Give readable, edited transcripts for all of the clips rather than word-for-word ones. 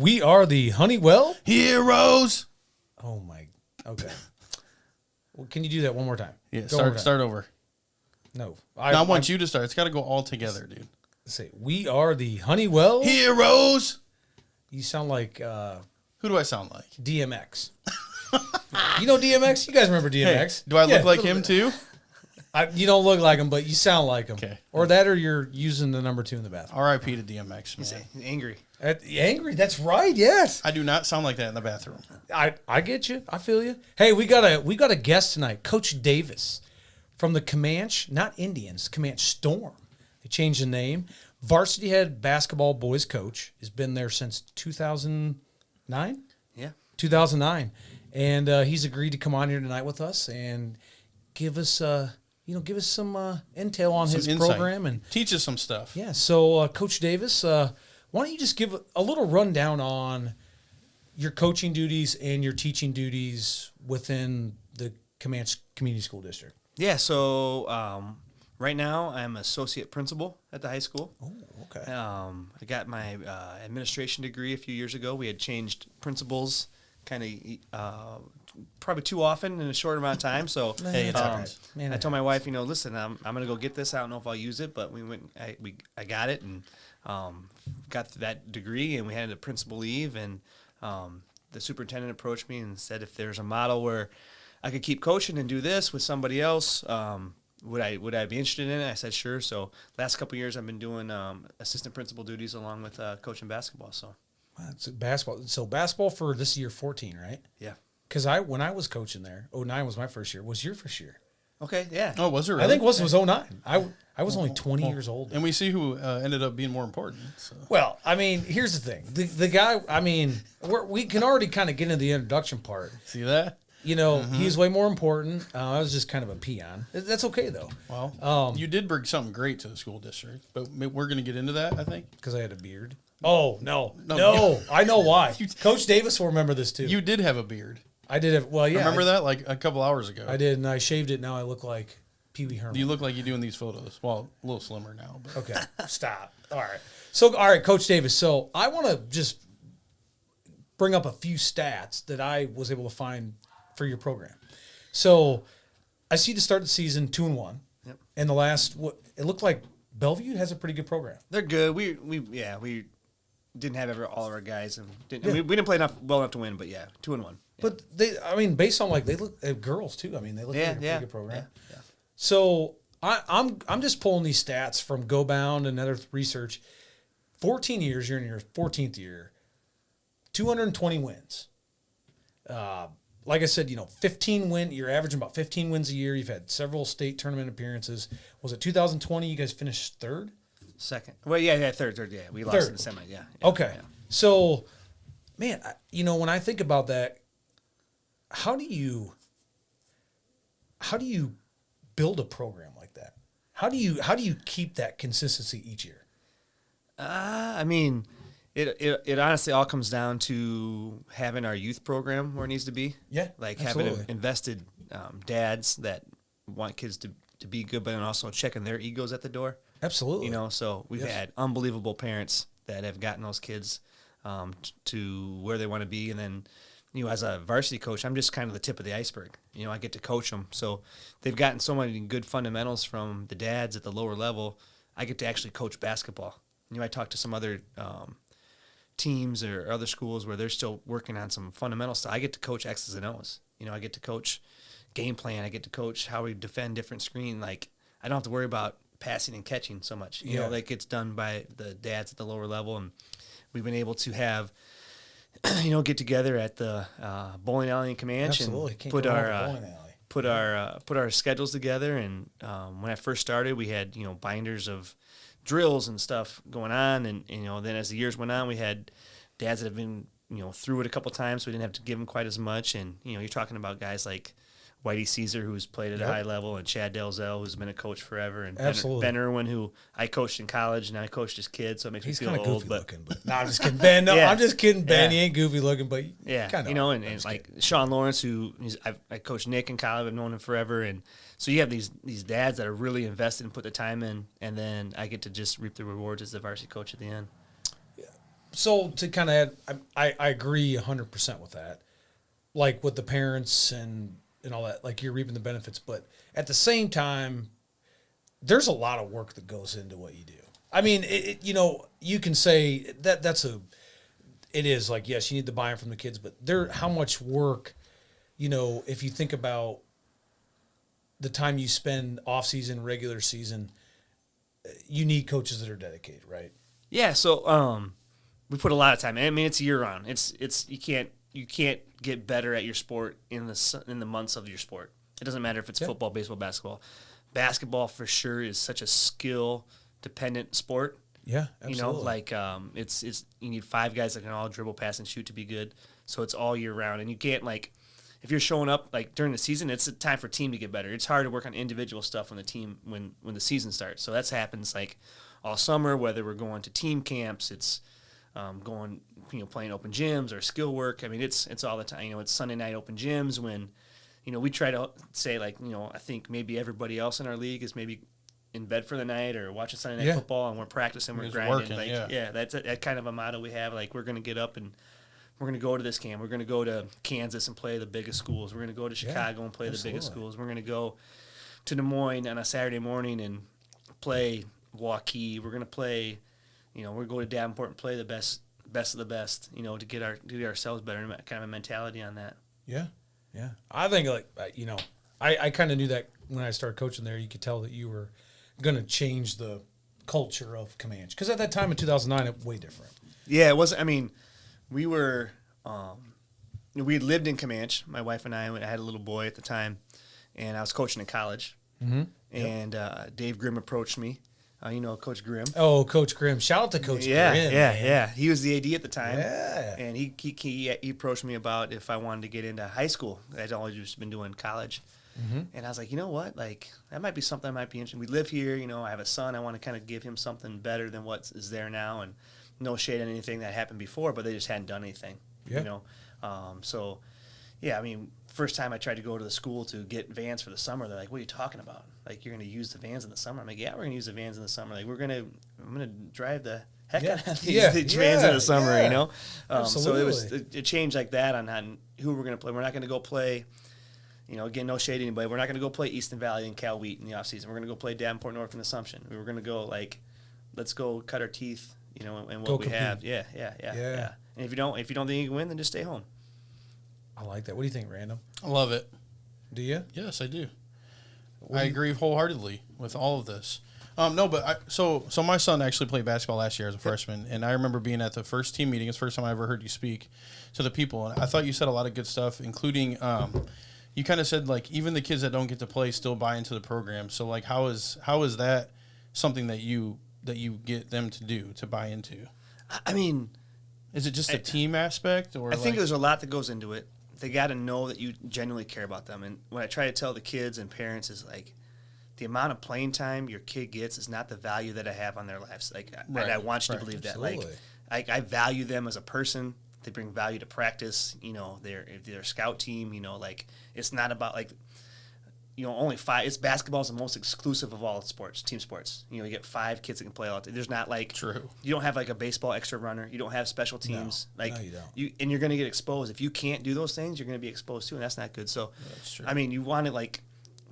We are the Honeywell Heroes. Oh my. Okay. Well, can you do that one more time? Yeah, Go start over. No. I want you to start. It's got to go all together, dude. Say, we are the Honeywell Heroes. You sound like Who do I sound like? DMX. You know DMX? You guys remember DMX? Hey, do I look like him too? You don't look like him, but you sound like him. Okay. Or that, or you're using the number 2 in the bathroom. R.I.P. to DMX, man. He's angry. Angry? That's right. Yes. I do not sound like that in the bathroom. I get you. I feel you. Hey, we got a guest tonight, Coach Davis from the Comanche, not Indians, Comanche Storm. They changed the name. Varsity head basketball boys coach. Has been there since 2009. Yeah. 2009, and he's agreed to come on here tonight with us and give us some intel on his insight. program and teach us some stuff. Yeah. So, Coach Davis, why don't you just give a little rundown on your coaching duties and your teaching duties within the Comanche Community School District? Yeah. So right now I'm associate principal at the high school. Oh, okay. I got my administration degree a few years ago. We had changed principals kind of probably too often in a short amount of time. So Hey, it's happens. Man, I told my wife, listen, I'm going to go get this. I don't know if I'll use it, but I got it and got that degree, and we had a principal leave, and the superintendent approached me and said if there's a model where I could keep coaching and do this with somebody else, would I be interested in it? I said sure. So last couple of years I've been doing assistant principal duties along with coaching basketball. So It's basketball. So basketball for this year 14, right? yeah. Because when I was coaching there, 09 was my first year. Was your first year? Okay. Yeah. Oh, was it really? I think it was 09. I was only 20 years old. And we see who ended up being more important. So. Well, I mean, here's the thing. The guy, I mean, we can already kind of get into the introduction part. See that? He's way more important. I was just kind of a peon. That's okay, though. Well, you did bring something great to the school district, but we're going to get into that, I think. Because I had a beard. Oh, no. I know why. Coach Davis will remember this, too. You did have a beard. I did have, well, yeah. Remember that? Like a couple hours ago. I did, and I shaved it. Now I look like Pee Wee Herman. You look like you do in these photos. Well, a little slimmer now. But. Okay, stop. All right. So, all right, Coach Davis. So I want to just bring up a few stats that I was able to find for your program. So I see to start the season 2-1. Yep. And the last, it looked like Bellevue has a pretty good program. They're good. We didn't have all of our guys, and we didn't play well enough to win. But 2-1. Yeah. But based on they look girls too. I mean, they look like a pretty good program. Yeah. So I'm just pulling these stats from GoBound and other research. 14 years, you're in your 14th year, 220 wins. Like I said, 15 win. You're averaging about 15 wins a year. You've had several state tournament appearances. Was it 2020? You guys finished third? Second. Well, third. Yeah, we lost in the semi. Yeah. Okay. Yeah. So, man, when I think about that, how do you build a program like that? How do you keep that consistency each year? I mean, it honestly all comes down to having our youth program where it needs to be. Yeah, like absolutely. having invested dads that want kids to be good, but then also checking their egos at the door. Absolutely. So we've had unbelievable parents that have gotten those kids to where they want to be, and then. As a varsity coach, I'm just kind of the tip of the iceberg. I get to coach them. So they've gotten so many good fundamentals from the dads at the lower level. I get to actually coach basketball. I talk to some other teams or other schools where they're still working on some fundamental stuff. I get to coach X's and O's. I get to coach game plan. I get to coach how we defend different screen. Like, I don't have to worry about passing and catching so much. Like it's done by the dads at the lower level. And we've been able to have get together at the bowling alley in Comanche and put our schedules together. And when I first started, we had binders of drills and stuff going on, and then as the years went on, we had dads that have been through it a couple times, so we didn't have to give them quite as much. And you're talking about guys like Whitey Caesar, who's played at a high level, and Chad Delzell, who's been a coach forever, and Ben Irwin, who I coached in college, and I coached his kid, so it makes me feel old. Goofy looking, but no, I'm just kidding. Ben, I'm just kidding. Ben, he ain't goofy looking, but kind of. And like Sean Lawrence, I coached Nick in college, I've known him forever, and so you have these dads that are really invested and put the time in, and then I get to just reap the rewards as the varsity coach at the end. So to kind of add, I agree 100% with that. Like with the parents and all that, like you're reaping the benefits, but at the same time, there's a lot of work that goes into what you do. I mean, you can say it is like, yes, you need the buy-in from the kids, but how much work, if you think about the time you spend off season, regular season, you need coaches that are dedicated, right? Yeah. So, we put a lot of time. I mean, it's year round. It's you can't get better at your sport in the months of your sport. It doesn't matter if it's football, baseball, basketball. Basketball for sure is such a skill dependent sport. Yeah, absolutely. It's you need 5 guys that can all dribble, pass, and shoot to be good. So it's all year round, and you can't if you're showing up during the season, it's a time for team to get better. It's hard to work on individual stuff when the season starts. So that happens all summer. Whether we're going to team camps, it's going playing open gyms or skill work. I mean, it's all the time. It's Sunday night open gyms when we try to say I think maybe everybody else in our league is maybe in bed for the night or watching Sunday night football, and we're practicing, we're grinding. Working, that's that kind of a motto we have. We're going to get up and we're going to go to this camp. We're going to go to Kansas and play the biggest schools. We're going to go to Chicago and play the biggest schools. We're going to go to Des Moines on a Saturday morning and play Waukee. We're going to play, we're going to go to Davenport and play the best of the best, to get ourselves better, kind of a mentality on that. Yeah. Yeah. I think I kind of knew that when I started coaching there. You could tell that you were going to change the culture of Comanche, because at that time in 2009 it was way different. Yeah, it was. I mean, we were we had lived in Comanche, my wife and I had a little boy at the time, and I was coaching in college. Mm-hmm. And Dave Grimm approached me. Coach Grimm. Oh, Coach Grimm! Shout out to Coach Grimm. Yeah. He was the AD at the time. Yeah. And he approached me about if I wanted to get into high school. I'd always just been doing college. Mm-hmm. And I was like, you know what? That might be something I might be interested in. We live here. I have a son. I want to kind of give him something better than what is there now. And no shade on anything that happened before, but they just hadn't done anything. Yeah. So, yeah, I mean, first time I tried to go to the school to get vans for the summer, they're like, what are you talking about? You're going to use the vans in the summer? I'm like, yeah, we're going to use the vans in the summer. I'm going to drive the heck out of these vans in the summer, Absolutely. So it changed like that on who we're going to play. We're not going to go play, again, no shade to anybody. We're not going to go play Easton Valley and Cal Wheat in the offseason. We're going to go play Davenport North and Assumption. We were going to go, let's go cut our teeth, and what we have. Yeah. And if you don't think you can win, then just stay home. I like that. What do you think, Random? I love it. Do you? Yes, I do. I agree wholeheartedly with all of this. No, but so my son actually played basketball last year as a freshman, and I remember being at the first team meeting. It's the first time I ever heard you speak to the people, and I thought you said a lot of good stuff, including you kind of said even the kids that don't get to play still buy into the program. So how is that something that you get them to buy into? I mean, is it just a team aspect, or I think there's a lot that goes into it. They got to know that you genuinely care about them. And what I try to tell the kids and parents is the amount of playing time your kid gets is not the value that I have on their lives. And I want you to believe Absolutely. that. I value them as a person. They bring value to practice. They're a scout team. It's not about only 5. It's basketball is the most exclusive of all sports, team sports. You get 5 kids that can play all the time. There's not True. You don't have a baseball extra runner. You don't have special teams. No, you don't. And you're going to get exposed. If you can't do those things, you're going to be exposed too, and that's not good. So, that's true. I mean, you want to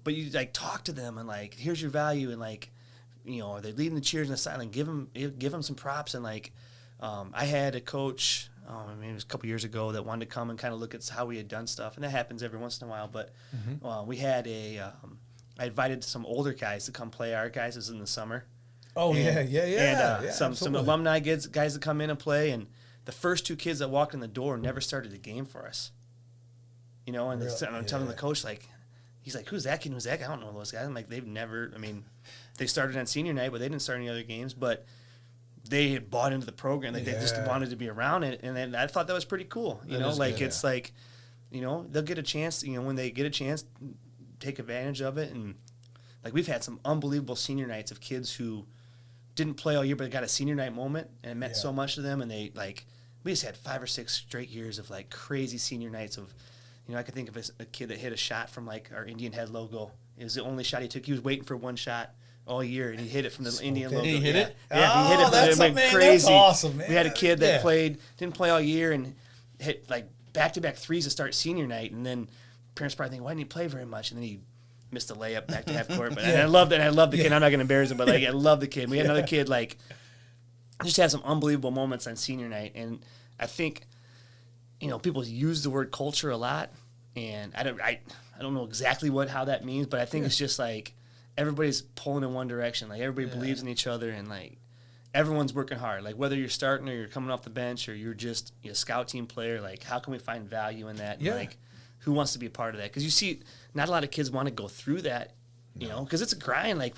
but you talk to them and here's your value and are they leading the cheers in the silent? Give them some props and I had a coach. It was a couple years ago that wanted to come and kind of look at how we had done stuff, and that happens every once in a while. But we had I invited some older guys to come play our guys. It was in the summer. Oh, and, yeah. And some alumni guys that come in and play, and the first 2 kids that walked in the door never started the game for us. And I'm telling the coach, he's like, who's that kid? Who's that guy? I don't know those guys. I'm like, they've never, they started on senior night, but they didn't start any other games. But they had bought into the program. They just wanted to be around it. And then I thought that was pretty cool. They'll get a chance, when they get a chance, take advantage of it. And we've had some unbelievable senior nights of kids who didn't play all year, but got a senior night moment, and it meant so much to them. And they we just had 5 or 6 straight years of crazy senior nights of, I could think of a kid that hit a shot from our Indian Head logo. It was the only shot he took. He was waiting for one shot all year, and he hit it from the Indian logo. He hit it? Yeah, he hit it. That's, It went man, crazy. that's awesome, man. We had a kid that Yeah. didn't play all year, and hit like back-to-back threes to start senior night, and then parents probably think, why didn't he play very much? And then he missed a layup back to half court. But and I love that. I love the kid. I'm not going to embarrass him, but like I love the kid. We had another kid like just had some unbelievable moments on senior night, and I think people use the word culture a lot, and I don't know exactly how that means, but I think it's just like everybody's pulling in one direction. Like everybody believes in each other, and like everyone's working hard. Like whether you're starting or you're coming off the bench or you're just a scout team player, like how can we find value in that? And Yeah. like who wants to be a part of that? Because you see, not a lot of kids want to go through that, because it's a grind. Like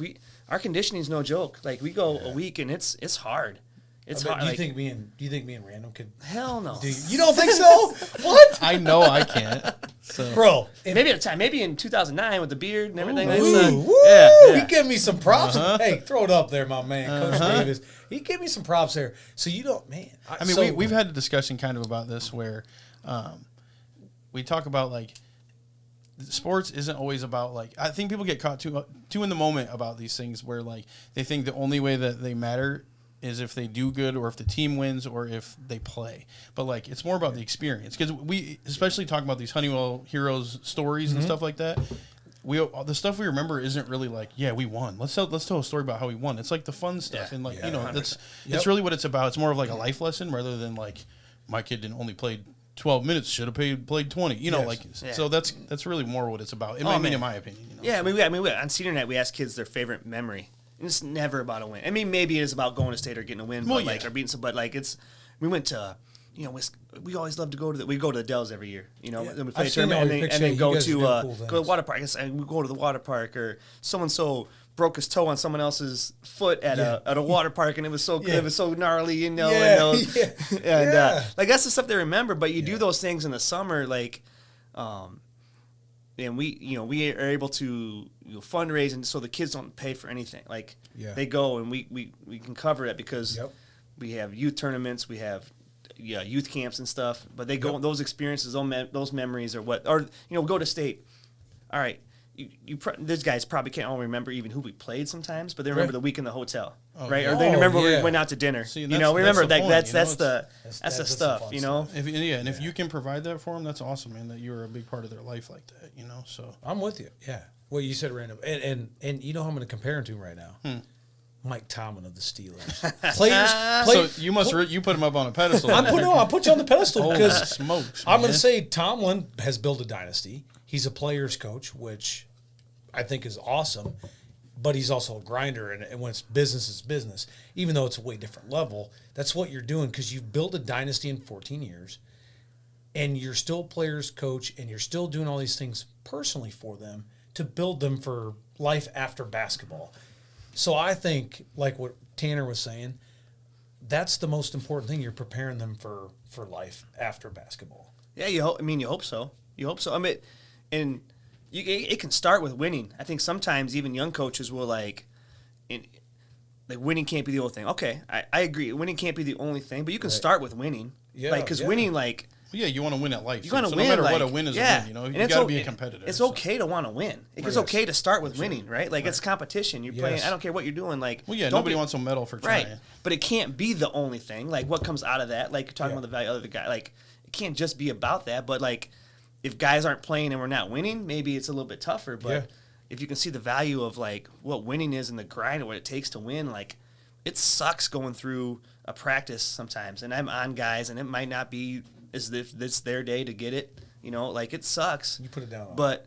our conditioning is no joke. Like we go a week and it's hard. It's hard. Do you think me and Random could? Hell no. You don't think so? What, I know I can't. So bro? Maybe at a time, maybe in 2009 with the beard and everything. Woo, Yeah. He give me some props. Hey, throw it up there, my man, Coach Davis. He gave me some props there. So you don't, man. I mean, we've had a discussion kind of about this where we talk about like sports isn't always about like I think people get caught too in the moment about these things where like they think the only way that they matter is if they do good or if the team wins or if they play. But like it's more about the experience because we especially talk about these Honeywell heroes stories and stuff like that. The stuff we remember isn't really like, yeah, we won. Let's tell a story about how we won. It's like the fun stuff and like it's really what it's about. It's more of like a life lesson rather than like my kid didn't only play 12 minutes, should have played 20. So that's really more what it's about. In my opinion. Yeah, I mean, on senior night we ask kids their favorite memory. And it's never about a win. I mean, maybe it is about going to state or getting a win, or beating some. But like we went to, we always love to go to we go to the Dells every year. Then we play a tournament and then go to water park. And we go to the water park or so broke his toe on someone else's foot at a water park, and it was so good. It was so gnarly, and like that's the stuff they remember. But you do those things in the summer, like, and we are able to fundraise, and so the kids don't pay for anything. Like they go, and we can cover it because we have youth tournaments, we have youth camps and stuff. But they go those experiences, those memories, or go to state. All right. These guys probably can't all remember even who we played sometimes, but they remember the week in the hotel, right? Or they remember when we went out to dinner. See, we remember that's the stuff, If you can provide that for them, that's awesome, man. That you're a big part of their life like that, So I'm with you. Yeah. Well, you said Random, and you know who I'm going to compare him to right now. Mike Tomlin of the Steelers. So you put him up on a pedestal. I'll put you on the pedestal because holy smokes, I'm going to say Tomlin has built a dynasty. He's a player's coach, which I think is awesome, but he's also a grinder, and when it's business, it's business. Even though it's a way different level, that's what you're doing because you've built a dynasty in 14 years, and you're still a player's coach, and you're still doing all these things personally for them to build them for life after basketball. So I think, like what Tanner was saying, that's the most important thing. You're preparing them for life after basketball. Yeah, you hope so. You hope so. I mean, and it can start with winning. I think sometimes even young coaches will winning can't be the only thing. Okay, I agree. Winning can't be the only thing, but you can start with winning. Yeah, because winning, you want to win at life. You want to win. No matter what a win is, a win. You got to be a competitor. It's okay to want to win. It's okay to start with winning, right? Like it's competition. You're playing. I don't care what you're doing. Like, nobody wants a medal for trying. Right, but it can't be the only thing. Like what comes out of that? Like you're talking about the value of the guy. Like it can't just be about that. But like, if guys aren't playing and we're not winning, maybe it's a little bit tougher. But if you can see the value of like what winning is and the grind and what it takes to win, like it sucks going through a practice sometimes. And I'm on guys, and it might not be as if it's their day to get it. Like it sucks. You put it down. But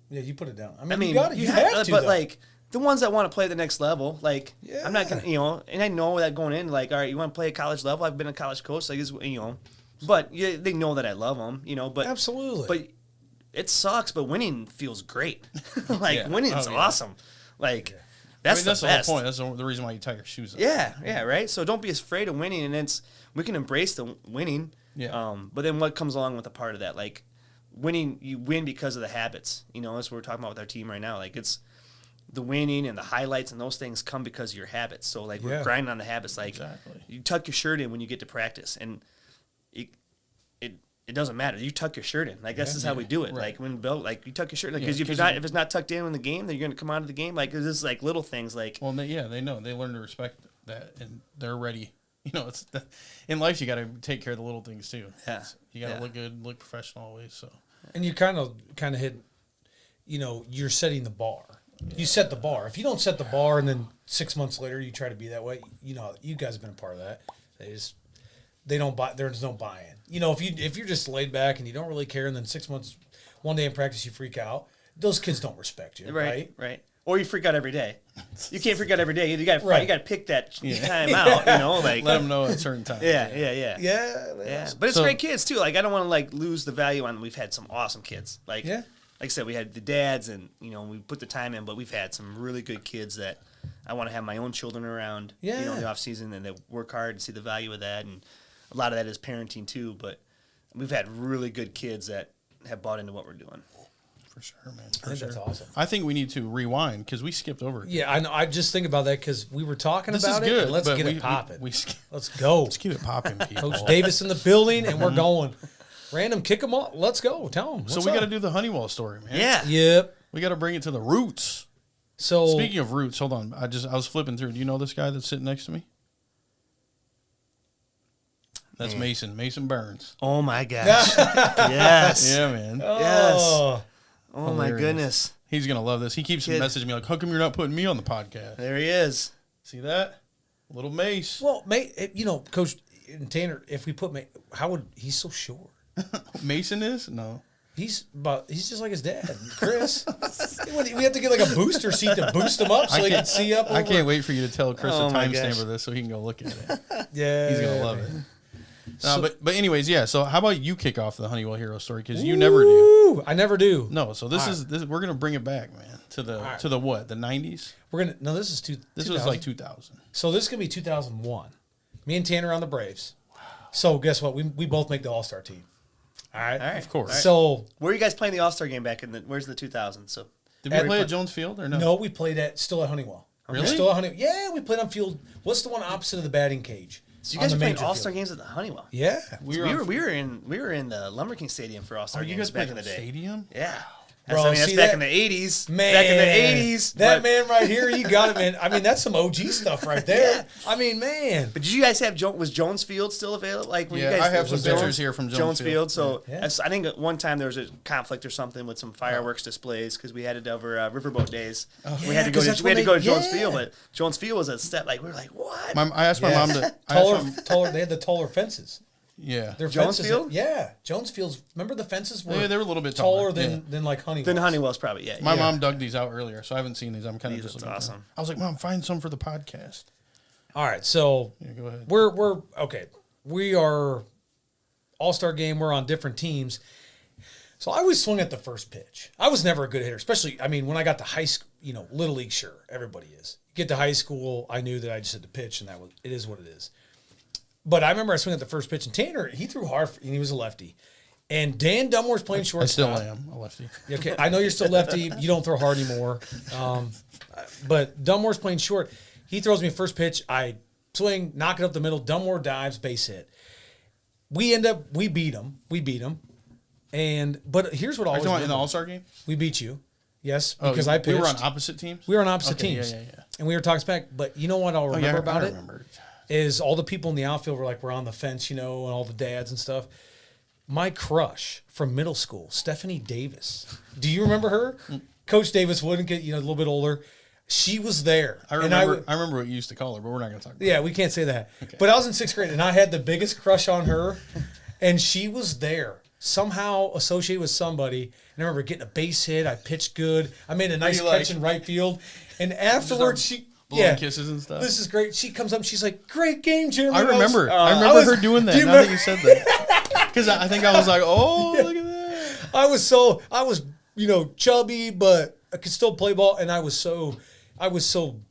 you put it down. I mean you have to. But like the ones that want to play the next level, like I'm not gonna, and I know that going in, like, all right, you want to play at college level? I've been a college coach, like, but they know that I love them, But absolutely, but it sucks. But winning feels great. Winning is awesome. Like that's the whole point. That's the reason why you tie your shoes up. Yeah, right. So don't be afraid of winning, and we can embrace the winning. Yeah. But then what comes along with a part of that, like winning, you win because of the habits. That's what we're talking about with our team right now. Like it's the winning and the highlights and those things come because of your habits. So like we're grinding on the habits. Like you tuck your shirt in when you get to practice, and it doesn't matter. You tuck your shirt in. Like this is how we do it. Right. Like when Bill, like you tuck your shirt, like because if it's not tucked in the game, then you're gonna come out of the game. Like this is like little things. Like they know they learn to respect that, and they're ready. It's in life you got to take care of the little things too. Yeah, you got to look good, look professional always. So and you kind of hit, you're setting the bar. Yeah. You set the bar. If you don't set the bar, and then 6 months later you try to be that way, you guys have been a part of that. They don't buy. There's no buy-in. If you're just laid back and you don't really care, and then 6 months, one day in practice you freak out, those kids don't respect you, right? Right. Or you freak out every day. You can't freak out every day. You got to pick that time out. Like let them know at certain times. Yeah. But it's great kids too. Like I don't want to like lose the value on. We've had some awesome kids. Like I said, we had the dads, and we put the time in. But we've had some really good kids that I want to have my own children around. In the off season, and they work hard and see the value of that. And a lot of that is parenting too. But we've had really good kids that have bought into what we're doing. For sure, man. I think that's awesome. I think we need to rewind because we skipped over it. Yeah, I know. I just think about that because we were talking this about is good, it. Let's get it popping. Let's go. Let's keep it popping, people. Coach Davis in the building, and we're going. Random kick them off. Let's go. Tell them. So we got to do the Honeywell story, man. Yeah. Yep. We got to bring it to the roots. So speaking of roots, hold on. I was flipping through. Do you know this guy that's sitting next to me? That's Mason Burns. Oh my gosh. Yes. Yeah, man. Yes. Oh my goodness. He's gonna love this. He keeps messaging me like, "How come you're not putting me on the podcast?" There he is. See that? Little Mace. Well, Coach Tanner, if we put he's so short. Mason is? No. He's just like his dad, Chris. We have to get like a booster seat to boost him up so he can see up. I can't wait for you to tell Chris the timestamp of this so he can go look at it. Yeah, he's gonna love it. But anyways, yeah. So how about you kick off the Honeywell hero story because you never do. I never do. No. So this is we're gonna bring it back, man, to the what? The 90s. This is This was like 2000. So this is gonna be 2001. Me and Tanner on the Braves. So guess what? We both make the All-Star team. All right. Of course. Right. So where are you guys playing the All-Star game back in where's the 2000s? So did we play at Jones Field or no? No, we played still at Honeywell. Really? Still at Honeywell. Yeah, we played on field. What's the one opposite of the batting cage? So you guys were playing All-Star games at the Honeywell? Yeah. We were in the Lumber King Stadium for All-Star games back in the day. Stadium? Yeah. Bro, that's back in the 80s. Man, back in the 80s. That man right here, you got it, man. I mean, that's some OG stuff right there. Yeah. I mean, man. But did you guys have was Jones Field still available? Like when you guys I have some pictures here from Jones Field. So I think at one time there was a conflict or something with some fireworks displays because we had it over Riverboat days. We had to go to Jones Field, but Jones Field was a step like we were like, what? I asked my mom to taller. They had the taller fences. Yeah, Jones Field. Yeah, Jones Fields. Remember the fences were they were a little bit taller than like Honeywell. Than Honeywell's probably. Yeah. My mom dug these out earlier, so I haven't seen these. I'm kind of just looking. Awesome. I was like, Mom, find some for the podcast. All right, so go ahead. We're okay. We are All-Star game. We're on different teams. So I always swung at the first pitch. I was never a good hitter, especially when I got to high school. Little league, sure, everybody is. You get to high school, I knew that I just had to pitch, and it is what it is. But I remember I swung at the first pitch, and Tanner, he threw hard, and he was a lefty. And Dan Dunmore's playing shortstop. I still am a lefty. Okay, I know you're still lefty. You don't throw hard anymore. But Dunmore's playing short. He throws me a first pitch. I swing, knock it up the middle. Dunmore dives, base hit. We beat him. But here's what always in the All-Star game? We beat you. Yes, because I pitched. We were on opposite teams? We were on opposite teams. Yeah. And we were talking smack. But you know what I'll remember about it? Is all the people in the outfield were like, we're on the fence, and all the dads and stuff. My crush from middle school, Stephanie Davis. Do you remember her? Coach Davis wouldn't get, a little bit older. She was there. I remember what you used to call her, but we're not going to talk about it. Yeah, we can't say that. Okay. But I was in 6th grade, and I had the biggest crush on her, and she was there. Somehow associated with somebody. And I remember getting a base hit. I pitched good. I made a nice catch in right field. And afterwards, she... Blowing kisses and stuff. This is great. She comes up and she's like, great game, Jim. I remember her doing that now that you said that. Because I think I was like, look at that. I was chubby, but I could still play ball. And I was so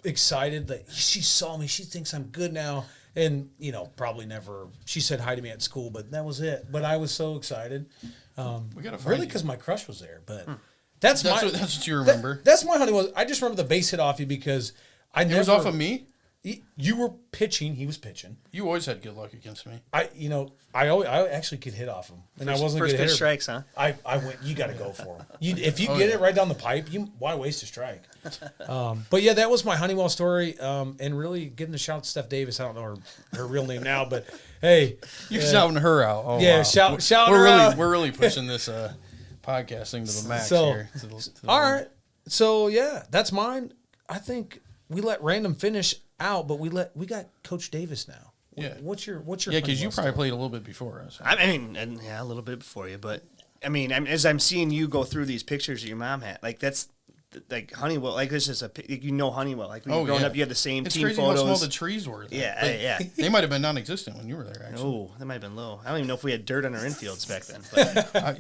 excited that she saw me. She thinks I'm good now. And, probably never, she said hi to me at school, but that was it. But I was so excited. We got to really because my crush was there. But that's what you remember. That's my Honeywell. I just remember the base hit off you because... It was off of me? You were pitching. He was pitching. You always had good luck against me. I actually could hit off him, and I wasn't a First good pitch hitter. strikes, huh? I went. You got to go for him. If you get it right down the pipe, why waste a strike? But yeah, that was my Honeywell story. And really getting a shout out to Steph Davis. I don't know her real name now, but hey, You're shouting her out. Oh, yeah, wow. shout we're her really out. We're really pushing this podcasting to the max So, here. all right. So yeah, that's mine. I think we let random finish out, but we got Coach Davis now. Yeah. What's your Yeah, because you Honeywell probably story? played a little bit before us. I mean, and yeah, a little bit before you, but I mean, as I'm seeing you go through these pictures that your mom had, like that's like Honeywell, like this is Honeywell. Like when you were growing up, you had the same it's team crazy photos. how small the trees were. Though. Yeah, Like, yeah. They might have been non-existent when you were there. Actually, Oh, that might have been low. I don't even know if we had dirt on our infields back then. But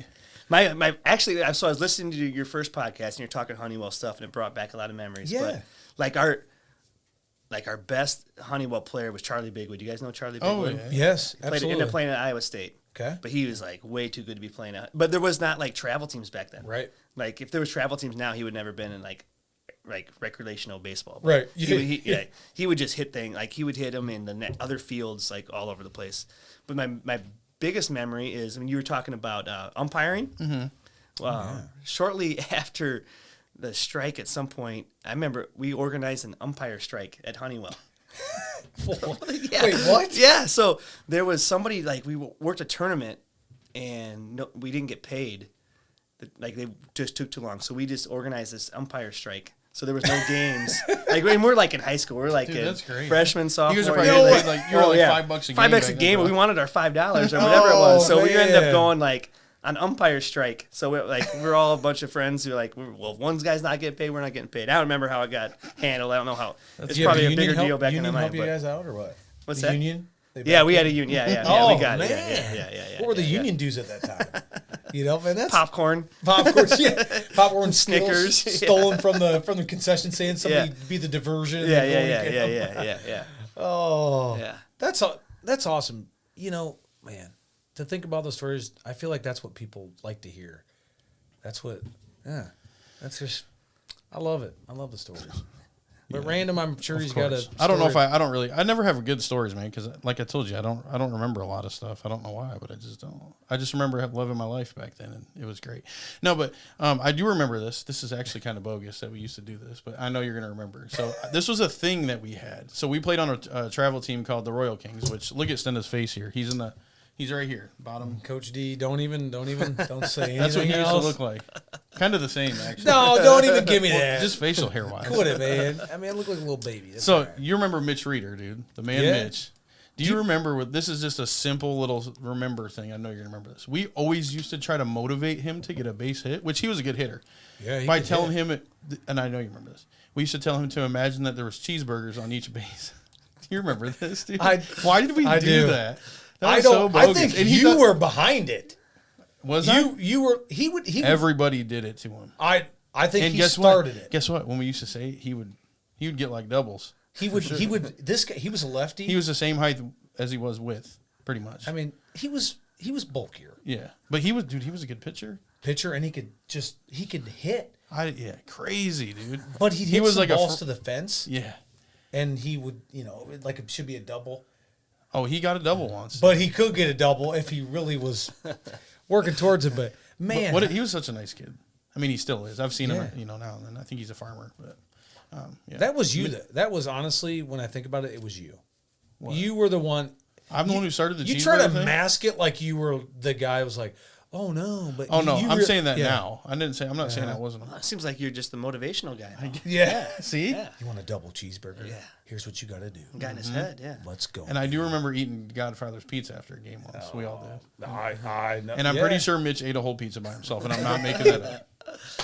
my actually, so I was listening to your first podcast and you're talking Honeywell stuff, and it brought back a lot of memories. Yeah. But like our best Honeywell player was Charlie Bigwood. You guys know Charlie Oh, Bigwood? yeah. Yes, Ended absolutely. up playing at Iowa State. Okay. But he was like way too good to be playing out. But there was not like travel teams back then. Right. Like if there was travel teams now, he would never been in like recreational baseball. But Right. He would just hit things like he would hit them in the other fields like all over the place. But my biggest memory is when you were talking about umpiring. Mm-hmm. Shortly after the strike, at some point, I remember we organized an umpire strike at Honeywell. Yeah. Wait, what? Yeah, so there was somebody like we worked a tournament and we didn't get paid. Like they just took too long, so we just organized this umpire strike. So there was no games. Like and we're like in high school, we're like Dude, that's great. freshmen, sophomore. You guys are year. probably like you were like $5 a game. $5 a back game, then, but we bro. wanted our $5 or whatever it was. So we ended up man. going like on umpire strike. So we're all a bunch of friends who like, well, if one guy's not getting paid, we're not getting paid. I don't remember how it got handled. I don't know how. It's Do you have probably a union bigger deal back in union the help night. you But guys out or what? what's The that? union? They Yeah, back we you? had a union. Yeah, Oh, we got it. man. Yeah. What were the union dues at that time? You know, man, that's Popcorn. popcorn, yeah, popcorn, Snickers, Skittles, stolen from the concession stand. Somebody be the diversion. and then go and get them. Yeah. Oh, Yeah. That's awesome. You know, man, to think about those stories, I feel like that's what people like to hear. That's what, that's just, I love it. I love the stories. But random, I'm sure he's got a. I don't know if story. I never have good stories, man, because like I told you, I don't remember a lot of stuff. I don't know why, but I just don't. I just remember loving my life back then, and it was great. No, but I do remember this. This is actually kind of bogus that we used to do this, but I know you're gonna remember. So this was a thing that we had. So we played on a travel team called the Royal Kings. Which look at Stenda's face here. He's right here, bottom. Coach D, don't say anything. That's what he used to else. look like. Kind of the same, actually. No, don't even give me that. Just facial hair wise. quit it, man. I mean, I look like a little baby. That's So all right. you remember Mitch Reeder, dude, the man Yeah. Mitch. Do you remember what this is just a simple little remember thing. I know you're gonna remember this. We always used to try to motivate him to get a base hit, which he was a good hitter. Yeah, he by could telling hit. him and I know you remember this. We used to tell him to imagine that there was cheeseburgers on each base. Do you remember this, dude? Why did we I do do. that? That I was don't. so I bogus. think And he you were behind it. was I? You were. He would. Everybody did it to him. I think And he guess started what? it. Guess what? When we used to say it, he would get like doubles. He would. This guy. He was a lefty. He was the same height as he was width, pretty much. I mean, he was bulkier Yeah, but he was a good pitcher. pitcher, and he could hit. Crazy, dude. But he was some like balls to the fence, yeah. and he would, like it should be a double. Oh, he got a double once. But he could get a double if he really was working towards it. But man, He was such a nice kid. I mean, he still is. I've seen him, now and then. I think he's a farmer, but that was you. That was honestly, when I think about it, it was you. You were the one. I'm the one who started the You cheeseburger try to thing? mask it like you were the guy who was like, oh no, but Oh no, you I'm re- saying that yeah. now. I'm not saying I wasn't. It seems like you're just the motivational guy. Now. Yeah. See? Yeah. You want a double cheeseburger? Yeah. Here's what you got to do. Guy in his head, yeah. Let's go. And I do remember eating Godfather's pizza after a game once. We all did. I know. And I'm pretty sure Mitch ate a whole pizza by himself, and I'm not making that up.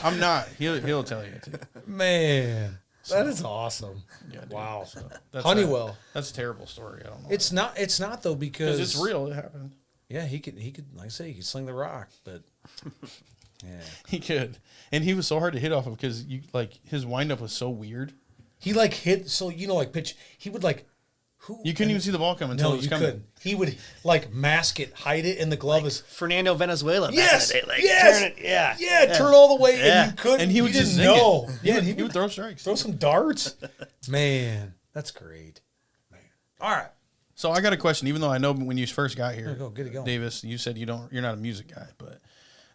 I'm not. He'll tell you. Too. Man, that is awesome. Yeah, dude. Wow. So that's Honeywell. That's a terrible story. I don't know. It's not though, because it's real. It happened. Yeah, he could like I say, he could sling the rock, but yeah. He could, and he was so hard to hit off of because his windup was so weird. He like hit like pitch. He would like who You couldn't even see the ball coming until No, it was you coming. couldn't. He would like mask it, hide it in the glove. As Fernando Venezuela. Back yes, in the day. Like, yes, turn it, yeah, turn all the way, Yeah. and you couldn't. And he would you just didn't zing know. it. Yeah, He would throw strikes. throw some darts. Man, that's great. All right. So I got a question. Even though I know when you first got here, Go, get it going. Davis, you said you're not a music guy, but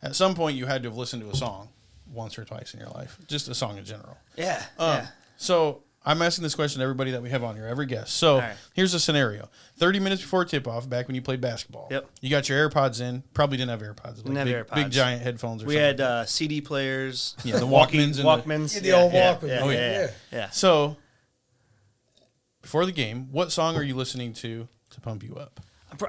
at some point you had to have listened to a song once or twice in your life, just a song in general. Yeah. So I'm asking this question to everybody that we have on here, every guest. So right. Here's a scenario: 30 minutes before tip-off, back when you played basketball. Yep. You got your AirPods in. Probably didn't have AirPods. Didn't have AirPods. Big giant headphones. Or We something. had CD players. Yeah, the Walkmans. Walkmans. The old Walkman. Yeah. So before the game, what song are you listening to pump you up?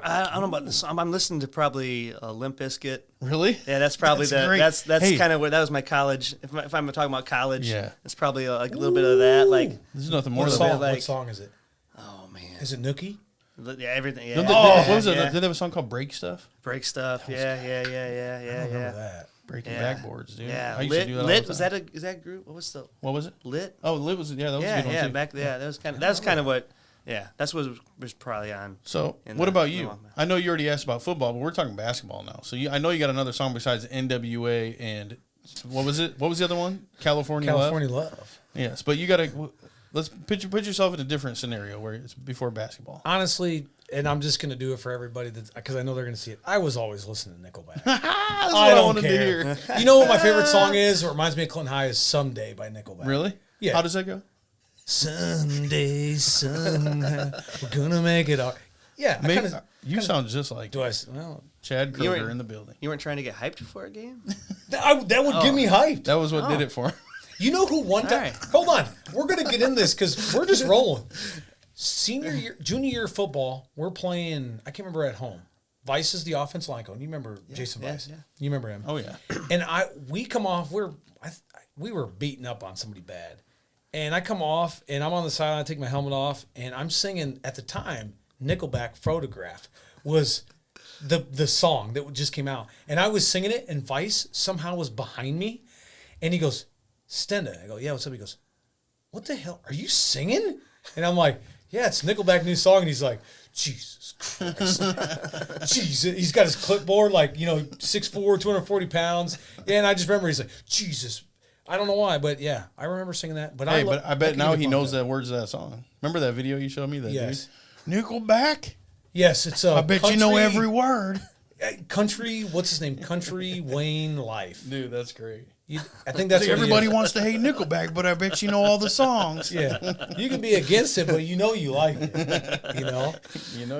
I don't know about the song. I'm listening to probably Limp Bizkit. Really? Yeah, that's probably great. that's Hey. kind of where that was my college. If I'm talking about college, Yeah. it's probably like a little bit of that. Like, There's nothing more What than song? that. like- What song is it? oh man, Is it Nookie? yeah, everything. Yeah, What was it? yeah. Did they have a song called "Break Stuff"? Break stuff. Yeah. I remember that. Breaking Yeah. backboards, dude. Yeah, I used to lit. do that all Lit the was time. that is that a group? What was the What was it? lit? Oh, Lit was that was a good one Yeah, too. that was that's what was probably on. So, in what the- about in the you? Walkman. I know you already asked about football, but we're talking basketball now. So, I know you got another song besides NWA and what was it? What was the other one? California Love? Love. Yes, but you got to let's put yourself in a different scenario where it's before basketball. Honestly, and I'm just gonna do it for everybody because I know they're gonna see it. I was always listening to Nickelback. That's I what don't wanted care. to hear. You know what my favorite song is? It reminds me of Clinton High is "Someday" by Nickelback. Really? Yeah. How does that go? Someday, somehow, we're gonna make it all. Yeah, I kinda, You sound just like do I? Well, Chad You Kroger were- in the building. You weren't trying to get hyped before a game? that would get me hyped. That was what did it for him. You know who one time? right. Hold on, we're gonna get in this because we're just rolling. Junior year football, we're playing. I can't remember at home. Vice is the offense line coach. You remember Jason Vice? yeah. You remember him? Oh yeah. And we come off. We were beating up on somebody bad, and I come off, and I'm on the sideline. I take my helmet off, and I'm singing at the time. Nickelback "Photograph" was the song that just came out, and I was singing it, and Vice somehow was behind me, and he goes, "Stenda." I go, "Yeah, what's up?" He goes, "What the hell? Are you singing?" And I'm like, "Yeah, it's Nickelback new song," and he's like, "Jesus Christ." Jesus. He's got his clipboard, like, 6'4", 240 pounds. Yeah, and I just remember he's like, Jesus. I don't know why, but yeah, I remember singing that. But Hey, but I bet can now get he pumped knows up. the words of that song. Remember that video you showed me? That Yes. dude? Nickelback? Yes, it's I bet you know every word. Country, what's his name? Country Wayne Life. Dude, that's great. I think that's what Everybody he is. wants to hate Nickelback, but I bet you know all the songs. Yeah. You can be against it, but you like it. You know?